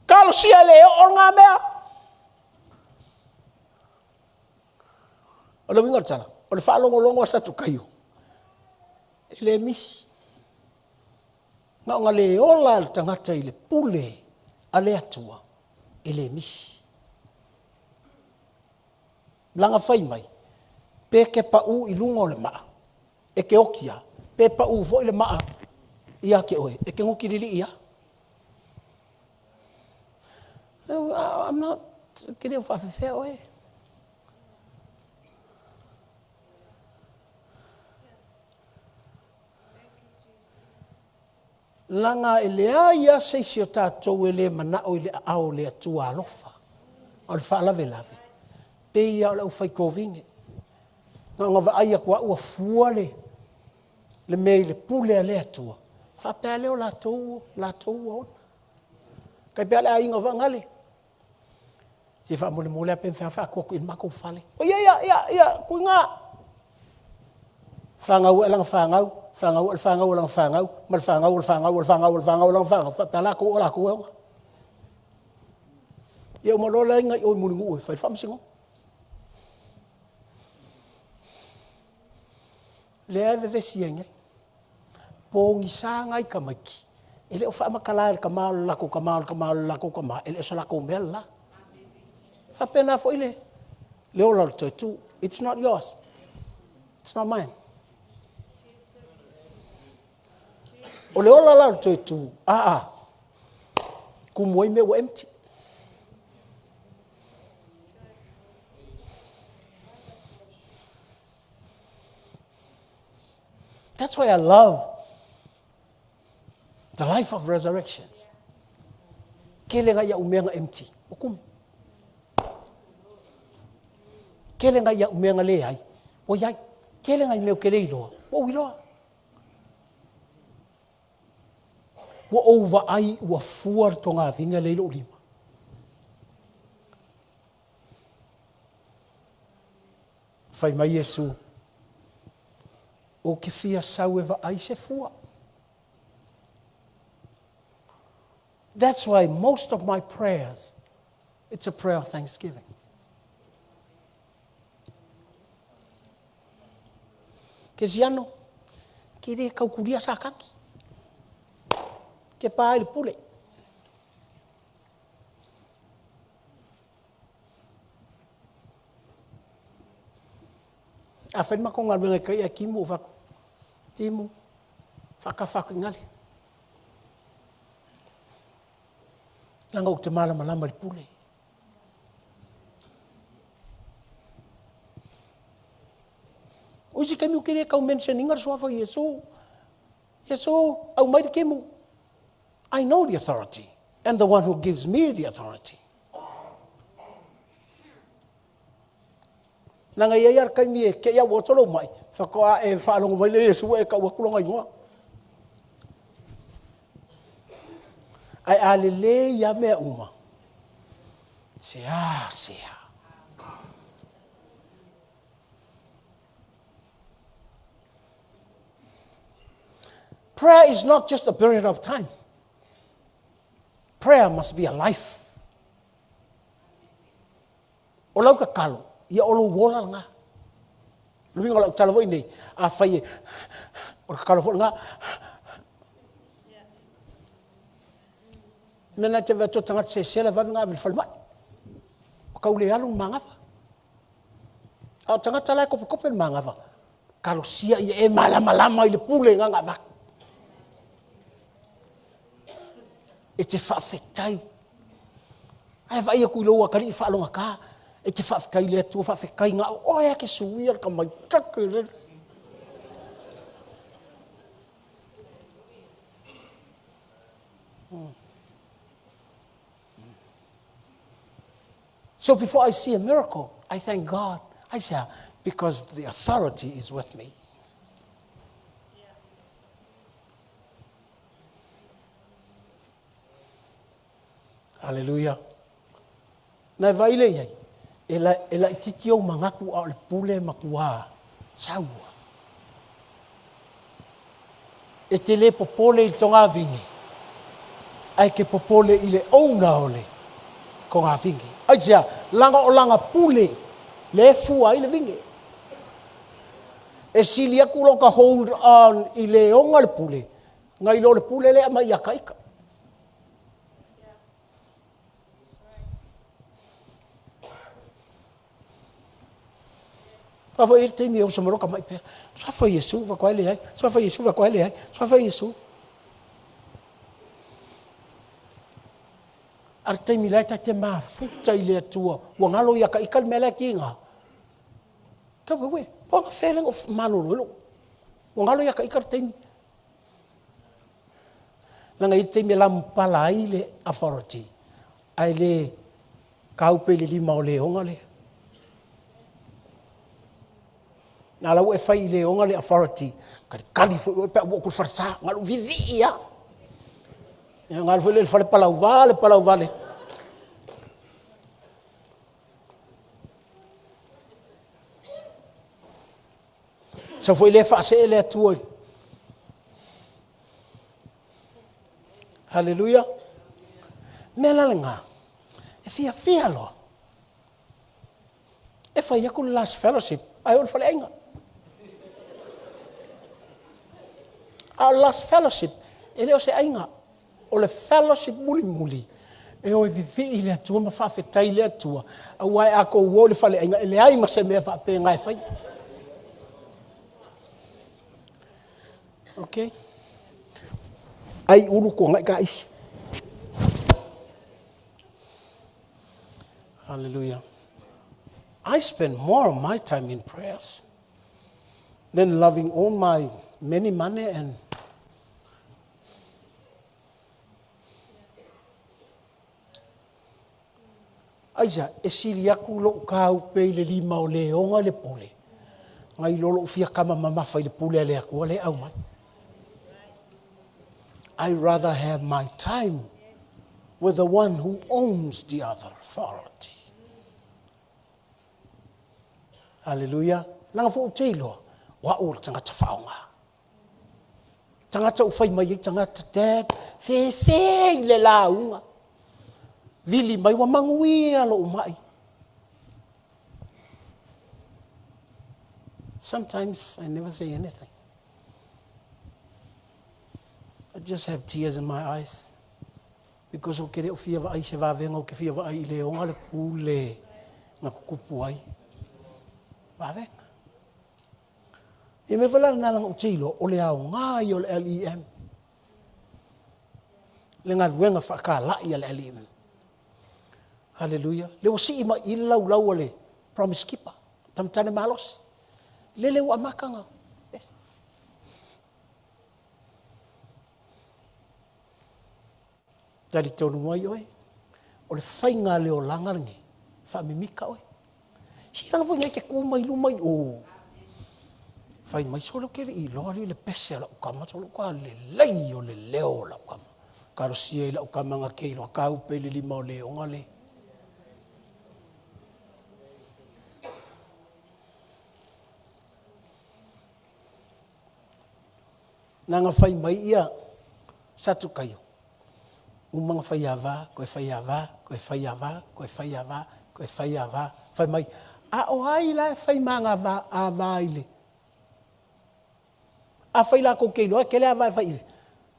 Kalo sia le o ngā mea. O le winga tala. O le whaalongolongo sa tu kaio. E le misi. Nga o le ola le tangata i le pule a le atua. E le misi. Langa whai mai. Pe ke pa u i lunga o le maa. E ke okia. Pe pa u fo i le maa. Ia ke oe. E ke nguki lili ia. I'm not getting off a fair way. Langa e lea ia seisi o tātou e le manao i le ao le atua alofa. O le whaalave lave. Pe ia o le ufai kovinge. Nga ngava aia kua ua fuale. Le mei le pule a le atua. Whapea leo lātou ona. Kai pea le a inga vangale. Se wha mole mole a pen wha koko in mako whale. O ia, kui ngā. Whangau e langa whangau. Whangau e langa whangau. Mal whangau. Whapea lako o lako eonga. Ia o malola inga i oi muringu oi. Whai whamsingo. Le ave vesi inga. Pōngi sā ngai ka maiki. Ele o wha makala e ka mālo lako. Ele o sa lako mea la. Whapena fo ile. Leo lau toi tu. It's not yours. It's not mine. O leo lau toi tu. Kumoi me wa empty. That's why I love the life of resurrections. Kelenga ya umenga empty. Okum. Kelenga ya umenga le ai. O yai. Kelenga i meo kele iloa. O iloa. Wa over ai wa fuar tonga vinga le ilo lima. Fai mai Yesu. O ke fia sau eva ai se fua. That's why most of my prayers, it's a prayer of thanksgiving. Ke ziano, ke re kaukuria sa kangi. Ke paa ili pule. A whenma ko ngā runga kai a kimu o whako. Timu, whakawhaka ngali. Nanga o te malama li pule. Uisi kemi o kere kau mention ingar suafa Yesu. Yesu, au mai kemu. I know the authority and the one who gives me the authority. Nanga ia iar kai mi e ke ia wotolo mai. Whakoa e whaalongo mai le Yesu e ka wakulonga ingoa. Ai ale le ia mea uma. Sea. Prayer is not just a period of time. Prayer must be a life. O lau ka kalo, ia olo wola nga. Luminga lau tala voi nei, a whai e, o ka kalo fo nga. Nena te vea tō tangata se sela vavi ngā vili whalimai. O ka ule alu mangawa. A o tangata lai kope mangawa. Kalo sia ia e malama i le pule ngā ngā vaka. E te whaafetai. Ai vai a kui loa kari i whaalonga ka. E te whaafekai le atua whaafekai ngā. O ea ke suia ka mai kakere. So before I see a miracle, I thank God. I say, because the authority is with me. Hallelujah. Na vaile iai. Ela titi o mangaku a le pule makua. Saua. E te le popole i tonga vingi. Ai ke popole i le onga ole. Ko ngā vingi. Ai sia, langa o langa pule. Le fua i le vingi. E sili aku lo ka hold on I le onga le pule. Ngai lo le pule le mai a kaika. Fa foi te mi o so moro ka mai pe. Só foi Yesu va kwa le ai. Só foi Yesu va kwa le ai. Só foi Yesu. Ar te mi lai ta te ma futa I le atua. Wa ngalo ia kaika le mele kinga. Ka we. Po ka feeling of malolo. Wa ngalo ia kaika te mi. Langa I te me la mpala ai le authority. Ai le kaupe le lima o le onga le. Na lau e fai le onga le authority. Kali fo e pe o ku farsa ngalu vivi ia. Ya ngalu fo le fale palau vale. Sa foi le fa se le tuoi. Hallelujah. Melalanga. E fia lo. E fai aku last fellowship. Ai ol fale inga. Our last fellowship. Ele o se ainga. O le fellowship muli. E o vivi le atua ma fa fetai le atua. A wai ako wo le fale inga. Ele ai ma se me fa pe ngai fai. Okay. Ai uru ko ngai guys. Hallelujah. I spend more of my time in prayers than loving all my many money and Aisa, e siri aku lo kau pe le lima o le onga le pole. Ngai lolo fia kama mama fai le pule le aku le au mai. I rather have my time with the one who owns the other authority. Hallelujah. Langa fo teilo wa o tangata faonga. Tangata u fai mai tangata dad fe le launga. Vili mai wa manguia lo mai. Sometimes I never say anything. I just have tears in my eyes. Because o kere o fia va ai se va venga o ke fia va ai le onga le pule na kukupu ai. Va venga. E me whala na lang o teilo o le au ngai o le LEM. Le ngā luenga whakālai o le LEM. Hallelujah. Le o si ima I lau le promise keeper. Tamtane malos. Le o amakanga. Yes. Tali tonu mai oe. O le whainga le o langaringi. Whamimika oe. Si ranga fwinga ke kuma ilu mai o. Whai mai solo kere I lori le pese la ukama. Solo kwa le lei o le leo la ukama. Karo siya la ukama nga keilo. Kau pe le lima o leo nga le. Nanga whai mai ia satu kayo. Umanga whai awa, koe whai awa, koe whai awa, koe whai awa, koe whai awa. Whai mai, a o hai la whai manga awa ile. A whai la ko keilo, e kele awa whai.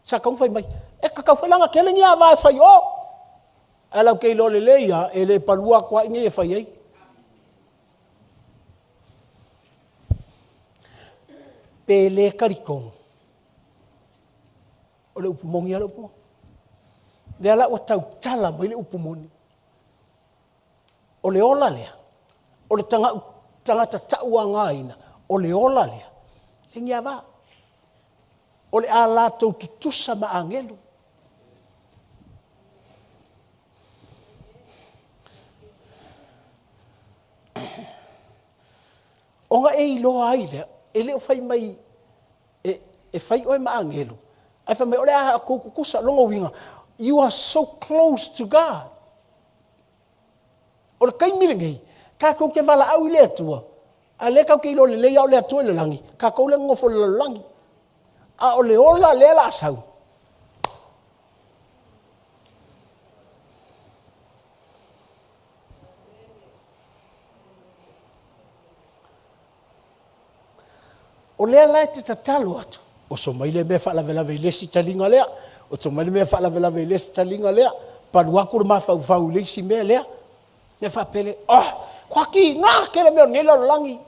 Sa kaung whai mai, e kakau whai langa kele ni awa whai o. E lau keilo le leia, e le palua kwa inge e whai ei. Pele karikong. O le upumongi ala upumongi. Le ala o tau tala mai le upumoni. O le ola lea. O le tangata taua ngaina. O le ola lea. Le ngia wa. O le ala tau tutusa ma angelu. O nga e iloa ai lea. E le o fai mai. E fai oe ma angelu. Ai wha mai, ole a kukusa longo winga. You are so close to God. Ole kai miringei. Ka kou ke wala au le atua. A le kau ke ilo le leia o le atua le langi. Ka kou le ngofo le langi. A ole ola le la asau. O lea lai te tatalo atu. O so mai le mea whaalawelawe i lesi talinga lea. O so mai le mea whaalawelawe i lesi talinga lea. Paruaku ma whau leisi mea lea. Ne whapele, Kuki, ngā kere mea nela langi.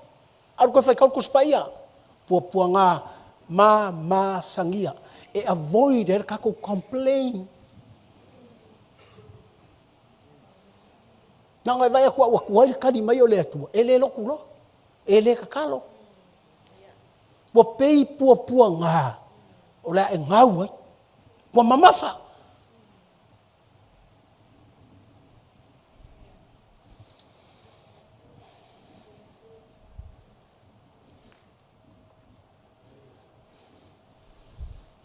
Aru koe whaikau kuspaia. Pua ngā ma sangia. E avoid er kako complain. Nanga vai akua wa kuai kari mai o le atua. E le loku lo. E le kakalo. Wa pei pua ngā. O la e ngau ai. Wa mamafa.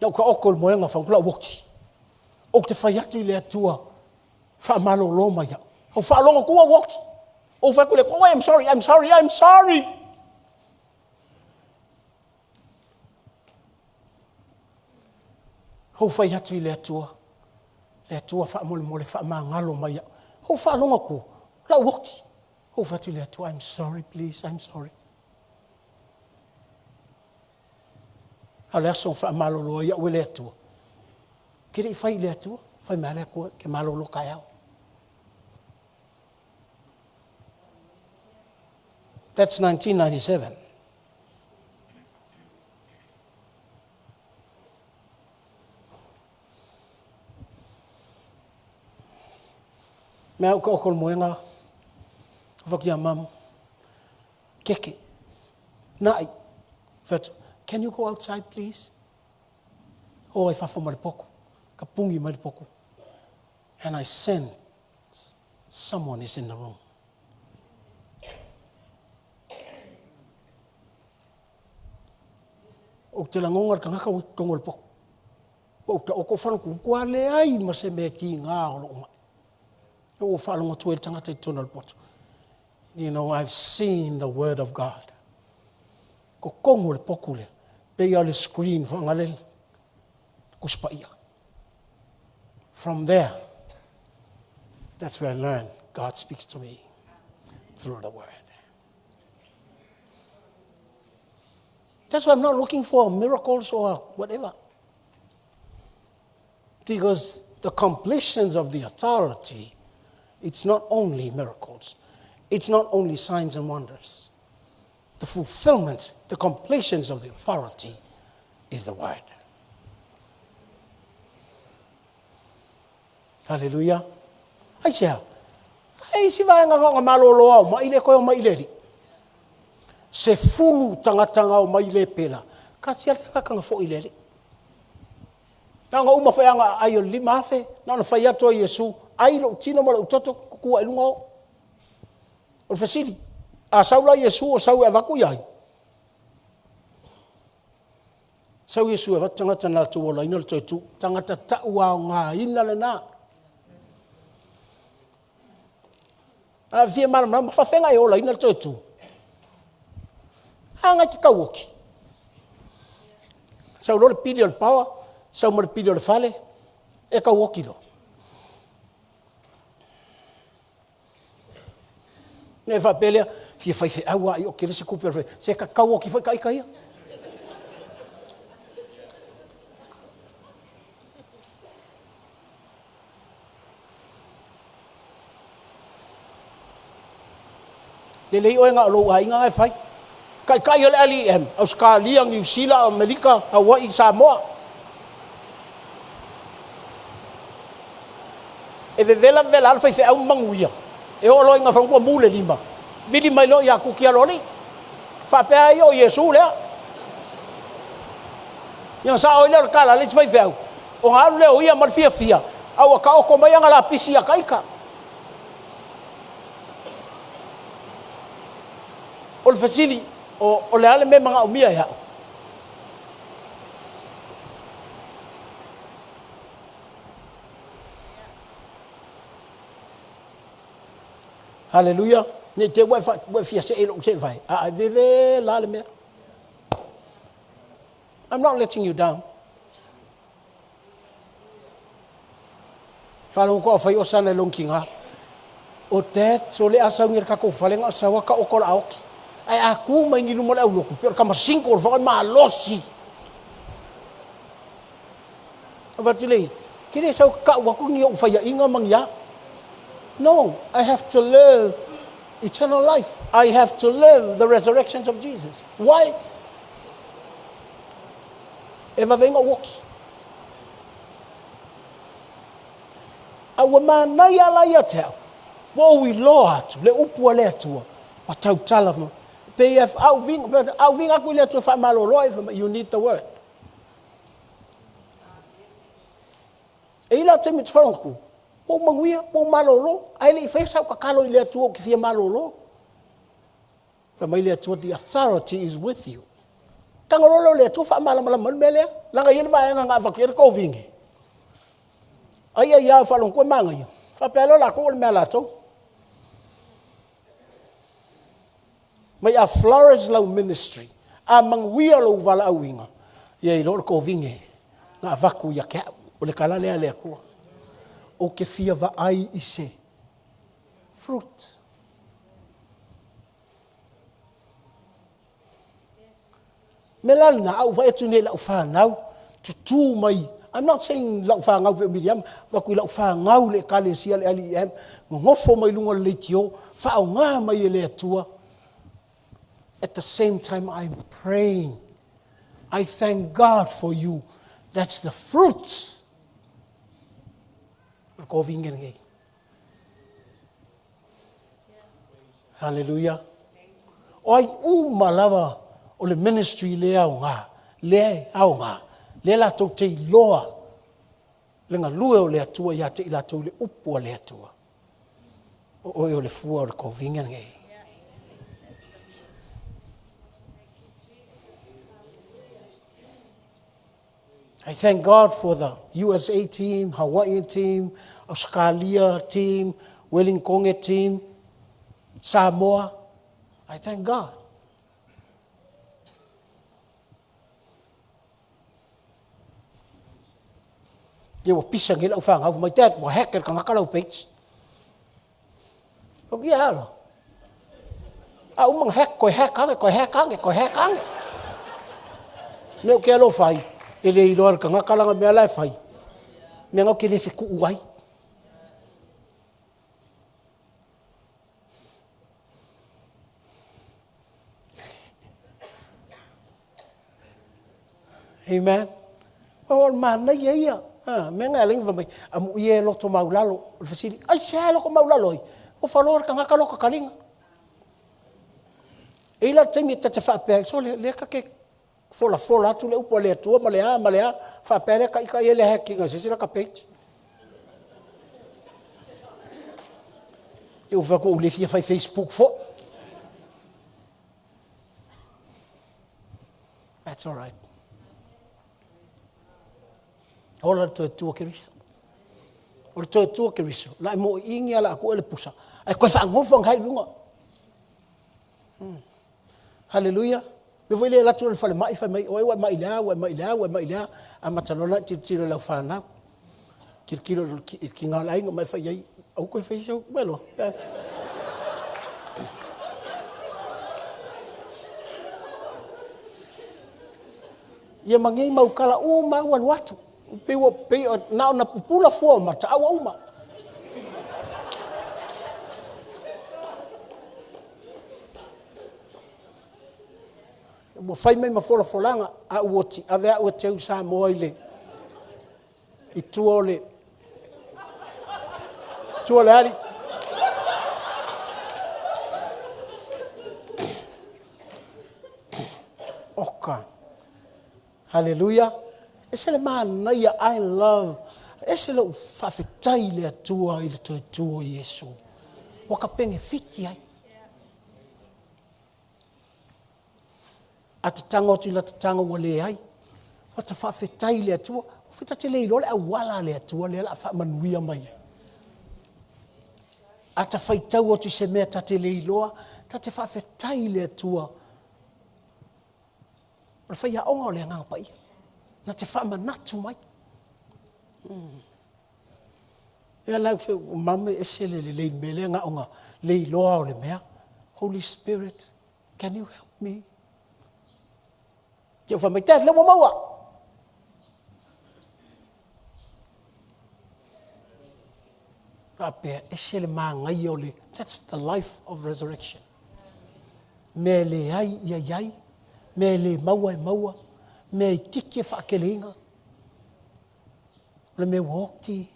Nau ka okol moenga whankula woki. O te whai atu i le atua. Whaamalo lo mai au. O whaalonga kua woki. O whakule kua, I'm sorry. Ho whai atu i le atua. Le atua whaamole mole whaamangalo mai au. Ho whaalonga kua. La woki. Ho whatu i le atua, I'm sorry, please, I'm sorry. Ale aso fa malolo ia wele atua. Kiri fai le atua, fai male ko ke malolo kaya. That's 1997. Mea uka okol moenga, vakia mam, keke, nai, fatu. Can you go outside, please? Oh, I fafo maripoku. Kapungi maripoku. And I sense someone is in the room. O te langongar ka ngaka wik tongol po. O te oko whanau kua le ai ma se mea ki ngā olo umai. O whanau tuel tangata I tūnal potu. You know, I've seen the word of God. Ko kongo le poku le. Pei ale screen whangalele. Kuspaia. From there, that's where I learned God speaks to me through the word. That's why I'm not looking for miracles or whatever. Because the completions of the authority, it's not only miracles. It's not only signs and wonders. The fulfillment, the completions of the authority is the word. Hallelujah. Aisha. Ai si vai nga malolo au ma ile ko ma ile ri. Se fulu tanga o mai le pela. Ka sia ka fo ile ri. Tanga uma fa nga ayo lima fe, na no fa ya to Yesu, ai lo tino mo lo toto ku ai lunga. O fasili. A saula Yesu o sau e vaku iai. Sau Yesu e va tangata na tu ola ina to tu tangata ta wa nga ina le na. A via ma fa fenga e ola ina to tu. Anga ki kawoki. Sau lo pidi al power, sau mo pidi al fale e kawoki lo. Ne fa pelea fia fai fe awa io che se cooper fe se ka kawoki foi kai. Le lei o nga lo ai nga fai. Kai Aloalii Australia, New Zealand, Amerika, Hawaii, Samoa. E vela alfa fe au manguia. E o lo nga fa ko mule lima. Vili mai lo ya Kuki Aloalii. Fa pe ai o Yesu le. Yang sa o le kala le fai feu. O ha le o ia mal fia. Au ka o ko mai nga la pisia kaika. O le fasili o le ale me manga umia ya. Hallelujah. Ne te wa fia se elo se vai. A veve la le me. I'm not letting you down. Falong ko fai o sana longkinga. O te so le asa ngir ka ko falenga sa wa ka o ko aoki. Ai aku mai ngilu mo le au loku, pero kama single fa ma losi. Avatile, kini sa ka wa ku ngi fa ya inga mang ya. No, I have to live eternal life. I have to live the resurrections of Jesus. Why? Eva venga woki. Awa mana ya la ya tau. Wo we Lord, le upu le tua. Wa tau tala mo. PF au vinga ku le tua fa malo loi, you need the word. E la te mit franku. O manguia, o malolo, ai le fesa ka kalo le tua ki fia malolo. Fa mai le tua, the authority is with you. Tangolo le tua fa malama mele, langa yele va nga va ki ko vingi. Ai ya fa lon ko manga yo. Fa pelo la ko le mela to. May a flourish low ministry. Amang wia lo vala awinga. Ye lo ko vingi. Nga vaku ya ka o le kala le ko. O ke fia va ai ise. Fruit. Melalna au va etune la fa now to tu mai. I'm not saying lau fa ngau pe Miriam, wa ku lau fa ngau le kalesia le ali em, ngofo mai lunga le tio, fa au nga mai le tua. At the same time I'm praying. I thank God for you. That's the fruit. Ko vingen ngai. Hallelujah. Oi malava o le ministry le au nga, le au nga. Le la tau te loa, le ngā lue o le atua, ia te ila tau le upo o le atua. O le fua o le kovinga ngai. I thank God for the USA team, Hawaiian team, Australia team, Wellington team, Samoa. I thank God. Dia wa pisang ila ufang au mai tet wa hacker ka ngakala page. O kia lo. A umang hack ko hack. Me o ke lo fai. Ele i lor ka ngakala nga me ala fai. Me ngau ke le fiku uai. Amen. O man na ia. Me nga ling vai amu ie lo to maulalo o fasili ai se lo ko maulalo o falor ka ngakalo ka kalinga e la temi te fa pe so le ka ke fola tu le upo le tu malea fa pe ka ele hacking se sira ka page eu va ko le fia fai Facebook fo that's all right. Ola tu ke riso. Ola tu ke riso. La mo ingia la ko le pusa. Ai ko fa ngofo ngai lunga. Hallelujah. Le voi le la tu le fa mai o mai la amatalola ti la fa na. Kilo ki nga lai mai fa yai au ko fa iso belo. Ia mangi mau kala uma wan watu. Pe na pupula fo mata awa uma. Mo fai mai mafola folanga a woti ave a te usa moile. I tuole ali. Oka. Hallelujah. Ese le man ia I love. Ese le fafetai le atua i le tua Yesu. Waka penge fiti ai. Ata tanga o tila tanga wale ai. Wata fafetai le atua. Fita te leilo le awala le atua le la fa manuia mai. Ata faitau o tu se mea ta te leiloa. Ta te fafetai le atua. Rafai a onga o le nganga pai. Na te whama natu mai. Ea lau ke mame ese le mele nga onga le loa o le mea. Holy Spirit, Can you help me? Chứ phải mình chết lâu mau ạ. That's the life of resurrection. Mele ai ia, mele maua, me tiki whakelinga. Le me woki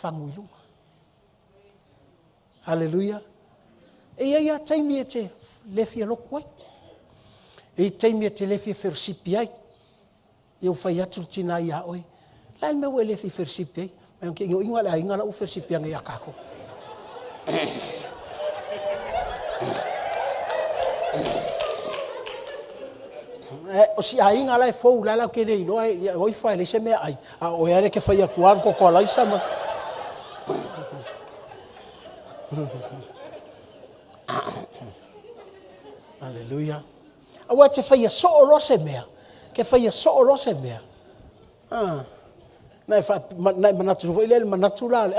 whanguilunga. Hallelujah. Ia taimi e te lefi aloku ai. E taimi e te lefi e whersipi ai. Iau whai atu tina ia oi. Lai me ue lefi whersipi ai. Mai anke inga le inga la u whersipi anga ia kako. O si a inga lai fou la ke nei no ai oi fai le se me ai. A o ia ke whai akuan ko ko lai sama. Hallelujah. Awa te whaia so o rose mea. Ke whaia so o rose mea. Nai manatu roi lele manatu la le.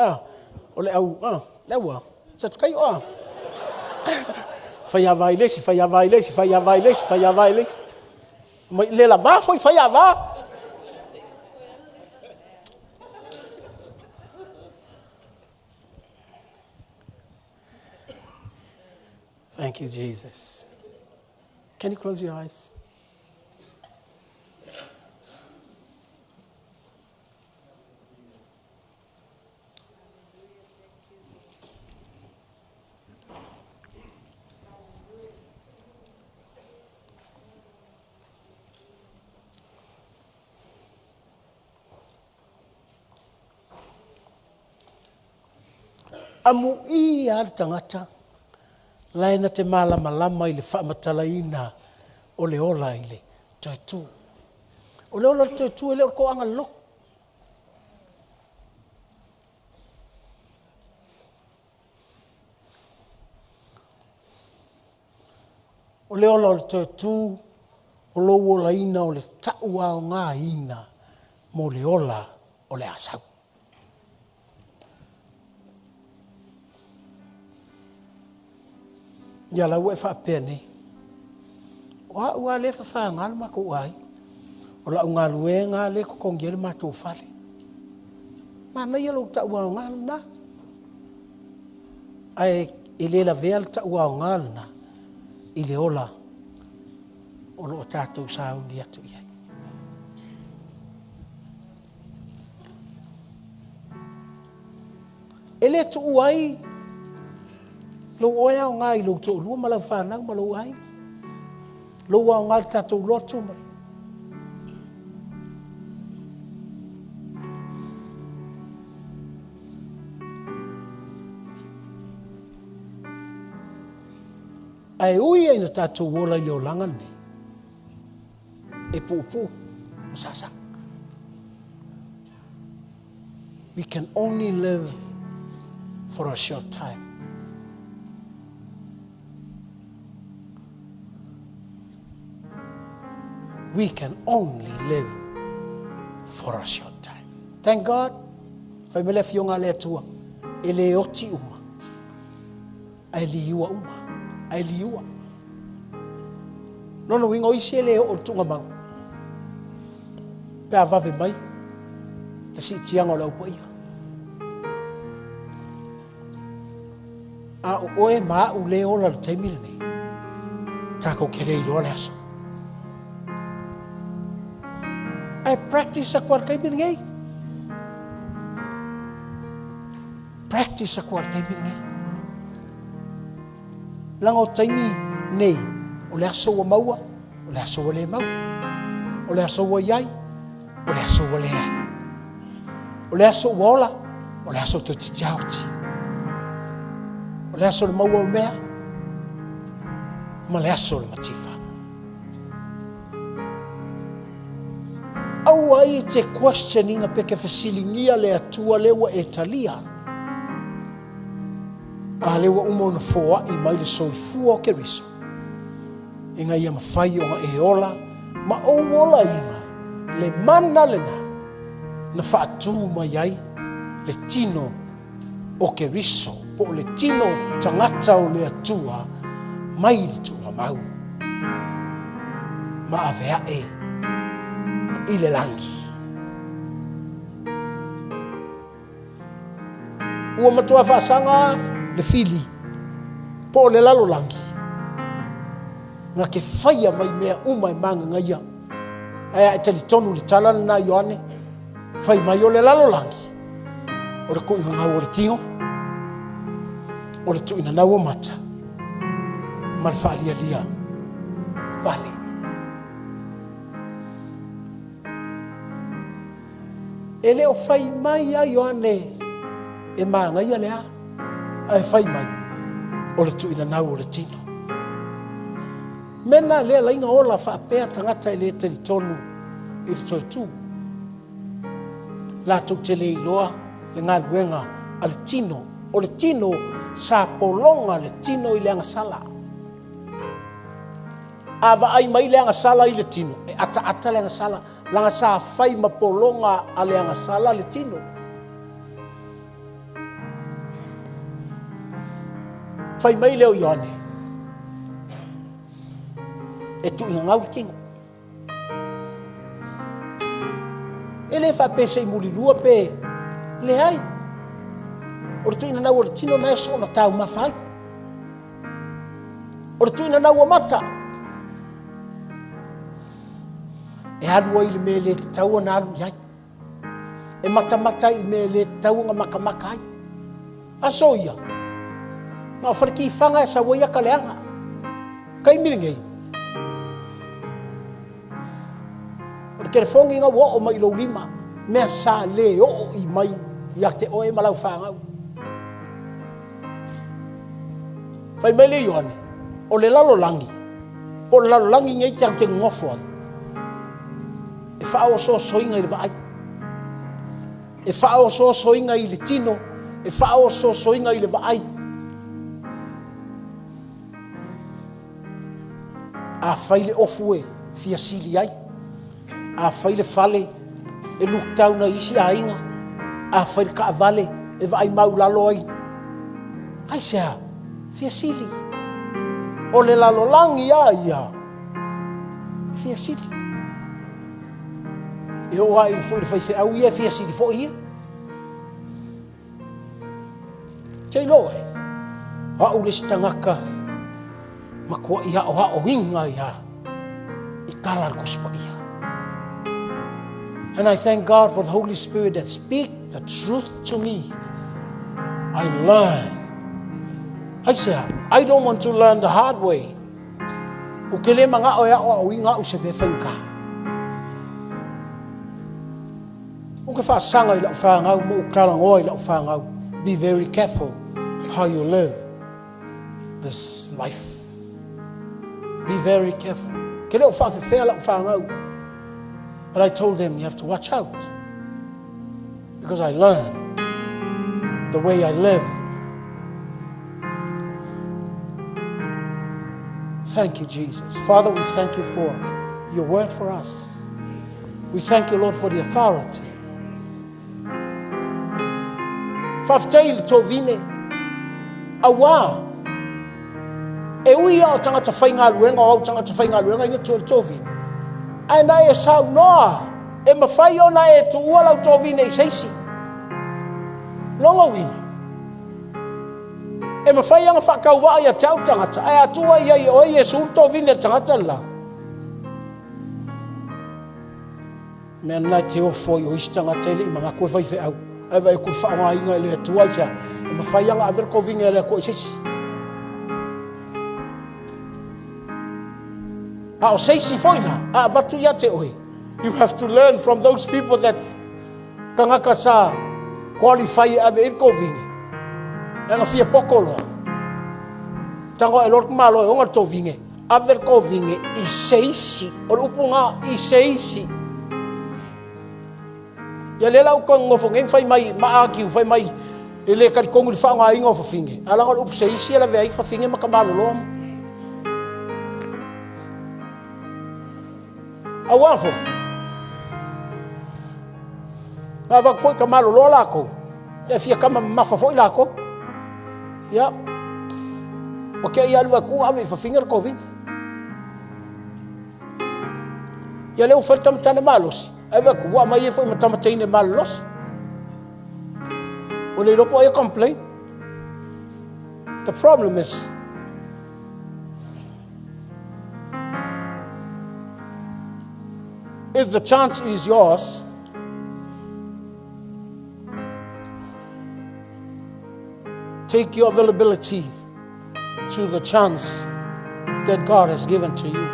O le au. Le ua. Sa tu kai o. Whaia vai lesi. Mai le la va foi whaia va. Thank you, Jesus. Can you close your eyes? Amu I ar tangata. Laina te malama i le whaamatalaina o le ola i le toetu. O le ola toetu e le orko anga lok. O le ola o le toetu o lo ola ina o le taua o ngā ina mo le ola o le asau. Ia lau e whaapea nei. Ua le whawhangal ma ko ai. O la unga lue ngā le ko kongiele ma tō whale. Mana ia lau ta ua o ngā na. Ai i le la vea ta ua o ngā na. I le ola. O lo tātou sauni atu iai. E le tu uai. Lo oia o ngā I lo tō lua ma lau whanau ma lau ai. Lo oia o ngā tātou lotu ma. Ai ui ai na tātou wola I o langa ne. E pūpū, sasa. We can only live for a short time. We can only live for a short time. Thank God. Fai mele fionga le atua. E le oti uma. Ai li iua uma. Ai li iua. Nono wingo isi le o tunga mau. Pe avave mai. Le si tianga o lau paia. A oe maa u le ola le taimile nei. Kako kere I roa le aso. I practice sa kwarkay binigay. Practice sa kwarkay binigay. Lang o taimi nei. O le aso wa maua. O le aso wa le mau. O le aso wa yai. O le aso wa le ai. O le aso wa ola. O le aso to te tiauti. O le aso le maua o mea. Ma le aso le matifa. Au ai te questioninga peke fesilingia le atua lewa e talia. A lewa umona foa I mai le soifua o ke riso. Inga ia mawhai o e ola, ma o ola inga, le mana lena, na whaatu mai ai, le tino o ke riso, po le tino tangata o le atua, mai le tunga mau ma avea i le langi ua matua whaasanga le fili po le lalo langi nga ke whaia mai mea umai manga ngaia aya e tali tonu le talana na Ioane whai mai o le lalo langi o le kuinga ngau o le tingo o le tuina nau o mata ma le whaalialia vale e leo whai mai a Ioane e maanga ia lea ai whai mai o le tuina nau o le tino mena lea lainga ola whaapea tangata i le tali tonu i le toi tū la tau te le iloa le ngā luenga a le tino o le tino sa polonga le tino i le anga sala ava ai mai le anga sala i le tino e ata le anga sala langa sa whai ma polonga a le anga sala le tino whai mai leo Ioane e tu inga ngau kingo e le wha pese i muli lua pe le ai o le tu ina nau o le tino na eso na tau mawhai o le tu ina nau o mata e alu ai le me le tau na alu iai e mata i me le tau nga maka ai aso ia nga whariki whanga e sa waia ka leanga kai miringei o le kerefongi nga wo o mai lo lima mea sa le o i mai ia te oe malau whangau whai mai le Ioane o le lalo langi o le lalo langi ngai tang ke ngofo ai e whao so soinga i le vaai e whao so soinga i le tino e whao so soinga i le vaai a whai le ofu e fia sili ai a whai le fale e luk tau na isi a inga a whai ka vale e vai mau lalo ai ai sea fia sili o le lalo langi ia fia sili e o ai fo le fai au ia fia sili fo ia tei lo e a ule stangaka makua ia o hinga ia I kala kuspa ia. And I thank God for the Holy Spirit that speak the truth to me. I learn. I say, I don't want to learn the hard way. Ukele mga oya o inga usebe fenka. Ukefa sanga ila fanga mo ukala ngoi ila fanga. Be very careful how you live this life. Be very careful. Kele ufa fe ila fanga. But I told them, you have to watch out. Because I learned the way I live. Thank you, Jesus. Father, we thank you for your word for us. We thank you, Lord, for the authority. Faftail tovine. Awa. E uia o tangata whainga luenga o tangata whainga luenga ina tovine. And I saw Noah. E mawhai o na e tu ua lau tovine I seisi. Longa wina. E mawhai anga whakauwa ia te au tangata. Ai atua ia I oi e sul tovine tangata la. Mea nai te ofo I oisi tangata ele I mga koe whaife au. Ai vai kul whaonga inga ele atua tia. E mawhai anga aver kovine ele ko I seisi. A o seisi foina, a vatu ia te oe. You have to learn from those people that kangaka sa qualify ave irko vingi. Anga fia pokolo. Tango e lor malo e onga to vingi. Ave ko vingi I seisi. O upunga I seisi. Ya lela u kong ngofo ngeng fai mai maaki u fai mai. Ele kari kongu di whaonga ingo fa vingi. Alanga up seisi ala vei fa vingi makamalo lom. Awafo. Avak foi kamalo lo lako. E fia kama mafa foi lako. Ya. Okay, ia lua ku ave fa finger ko vin. Ia leu fa tam tane malos. Ave ku wa mai foi matam tane malos. O le lopo ia complain. The problem is if the chance is yours, take your availability to the chance that God has given to you.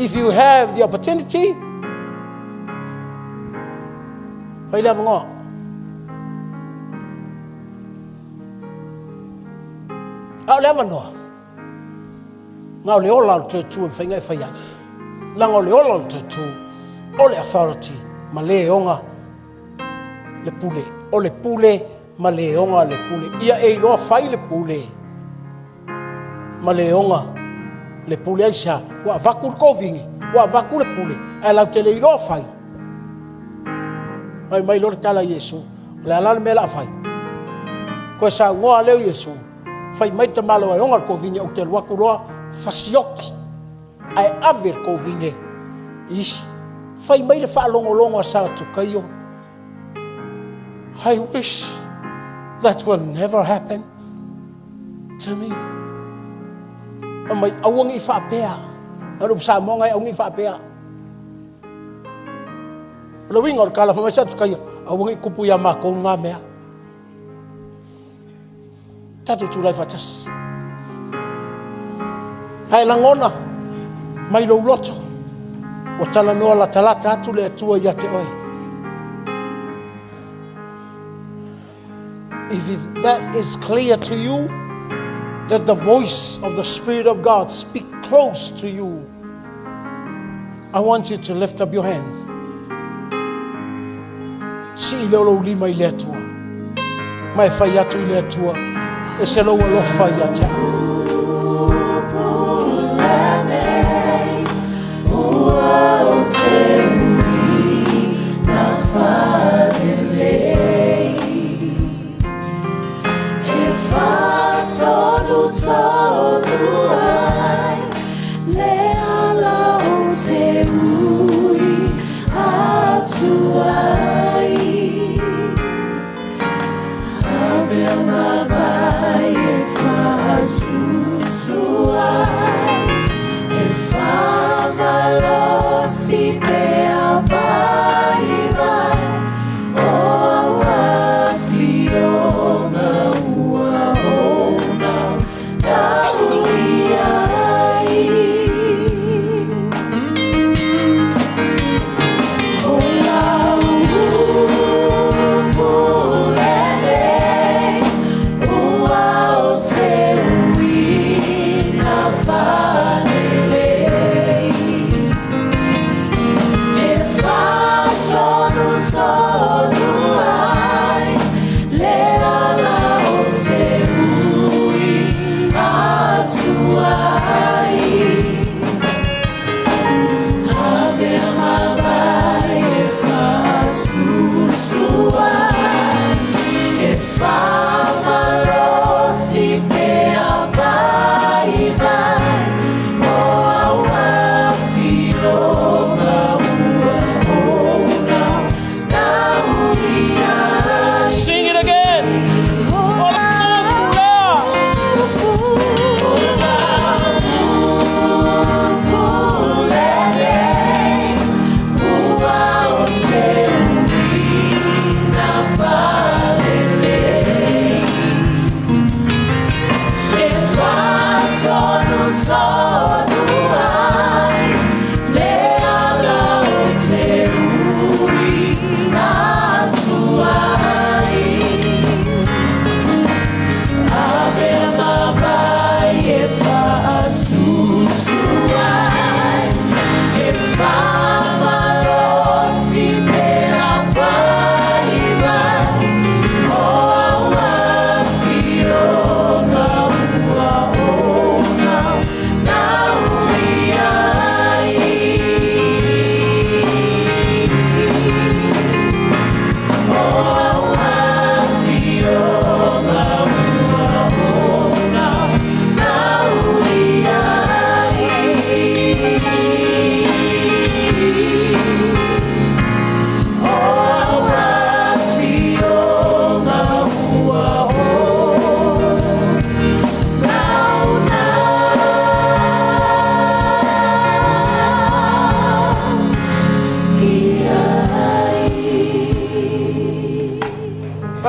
If you have the opportunity, I'll never know. Now le ola to whenga whaiai. Langa le ola to ole authority ma le onga le pule. O le pule ma le onga le pule. Ia e loa whai le pule. Ma le onga le pule aisha. Wa vaku ko vingi. Wa vaku le pule. Ai lau te le loa whai. Mai lor tala Yesu. Le alana me la whai. Ko sa ngoa leo Yesu. Fai mai te malo ai onga ko vinge o te waku roa fasioki ai aver ko vinge isi fai mai le fa longo sa tu kaio. I wish that will never happen to me. Amai awangi fa pea alo sa monga awangi fa pea lo wingor kala fa mai sa tu kaio awangi kupu ya ma ko nga mea tatu tu lai fatas. Hai langona mai lo loto o tala noa la talata atu le atua ia te oe. If that is clear to you, that the voice of the Spirit of God speak close to you, I want you to lift up your hands. Si Aloalii mai le atua, mai fai atu le atua. E lo fai a te.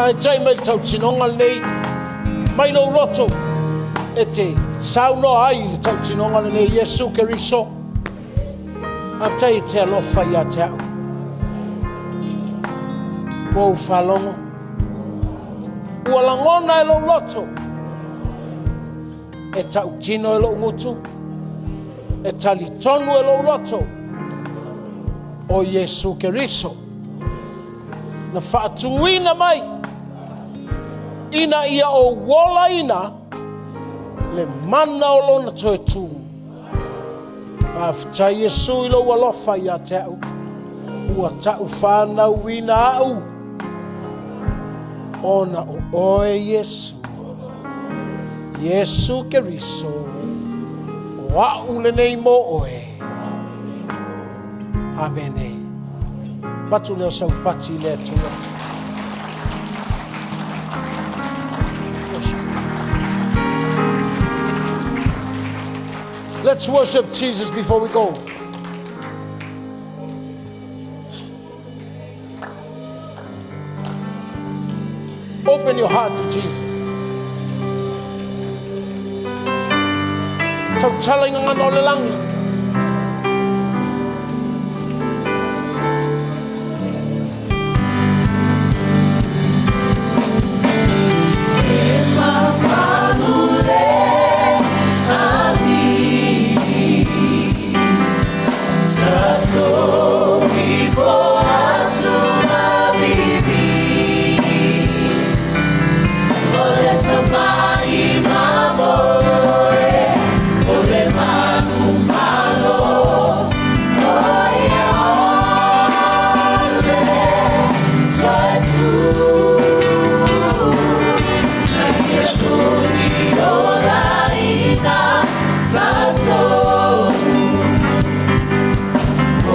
e tai mai tau tinonga nei. Mai no roto. E te sauno ai le tau tinonga nei Yesu Keriso. Aftai te alofa ia te au. Wau whalongo. Ua langona e lo roto. E tau tino e lo ngutu. E tali tonu e lo roto. O Yesu Keriso. Na whaatunguina mai. Ina ia o wola ina. Le mana o lona toe tū. Afta Yesu ilo walofa ia te au. Ua tau whanau ina au. Ona o oe Yesu. Yesu Keriso. O au le nei mo oe. Amene. Patu leo sau pati le tua. Let's worship Jesus before we go. Open your heart to Jesus. Tau talinga ngana o le langi.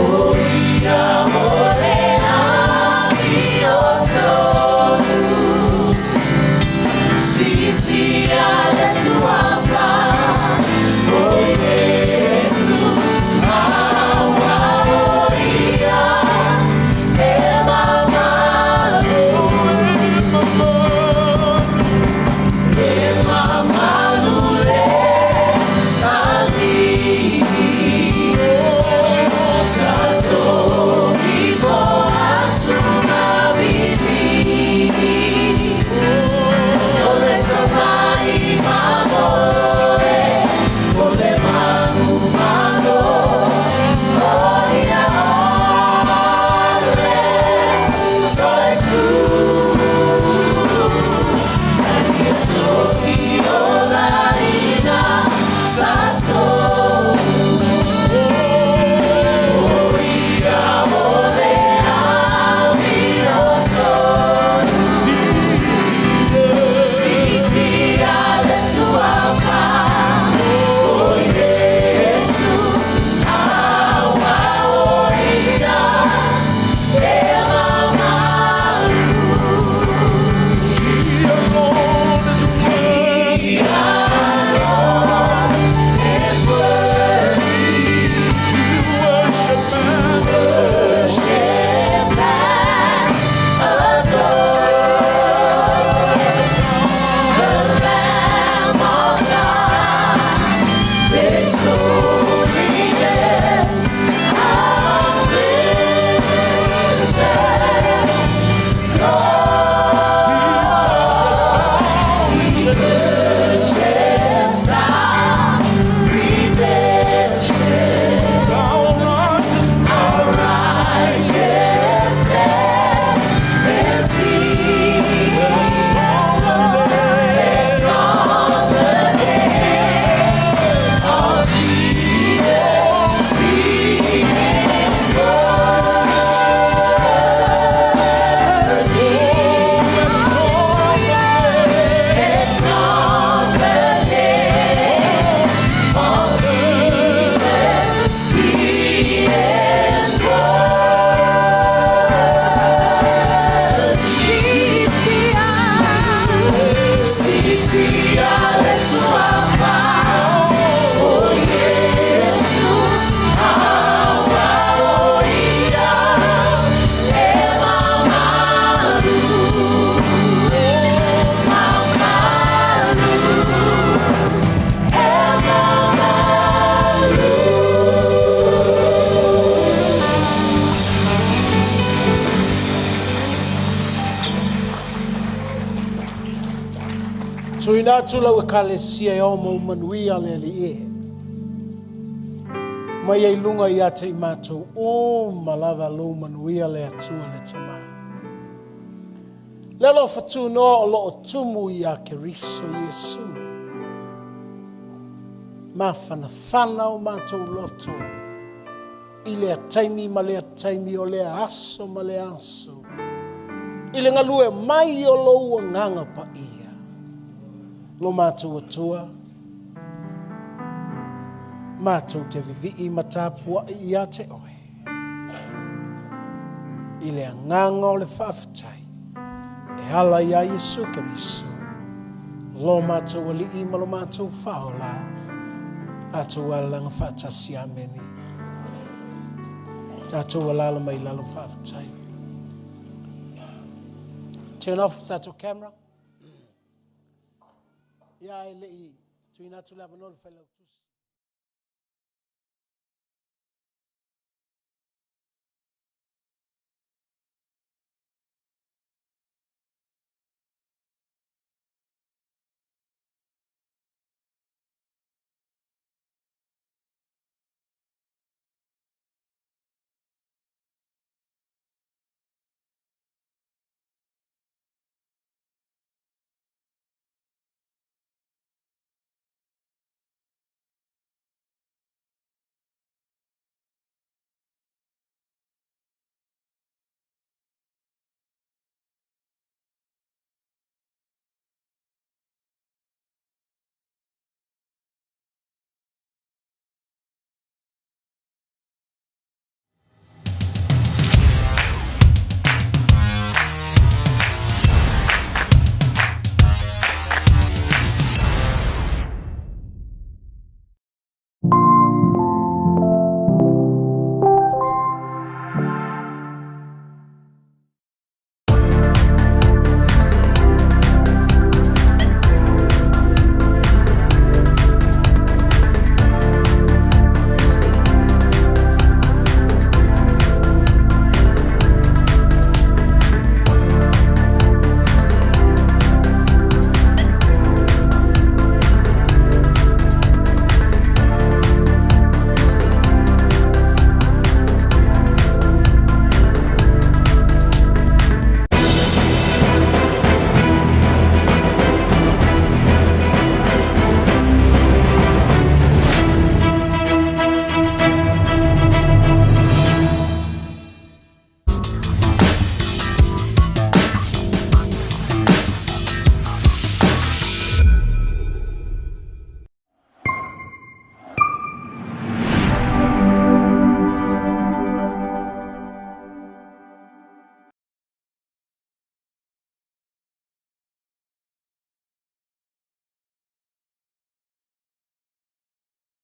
Oh, yeah, Tuina tula kalesia e o manuia le li e. Mai e lunga ia te imato o malava lo manuia le atua le tama. Lelo fatu no o lo tumu ia ke riso Yesu. Mafana o mato loto. Ile ataimi ma le ataimi o le aso ma le aso. Ile ngalue mai o lo nganga pa ia. Lo mato atua. Mato te vivi matapua ia te oe. Ile nganga o le whaafatai. E ala ia Yesu Keriso. Lo mato wali ima lo mato whaola. Ato walanga whaatasi ameni. Tato walala mai lalo whaafatai. Turn off tato camera. Ia ele i. Tuina tu lava no le whalau tusi.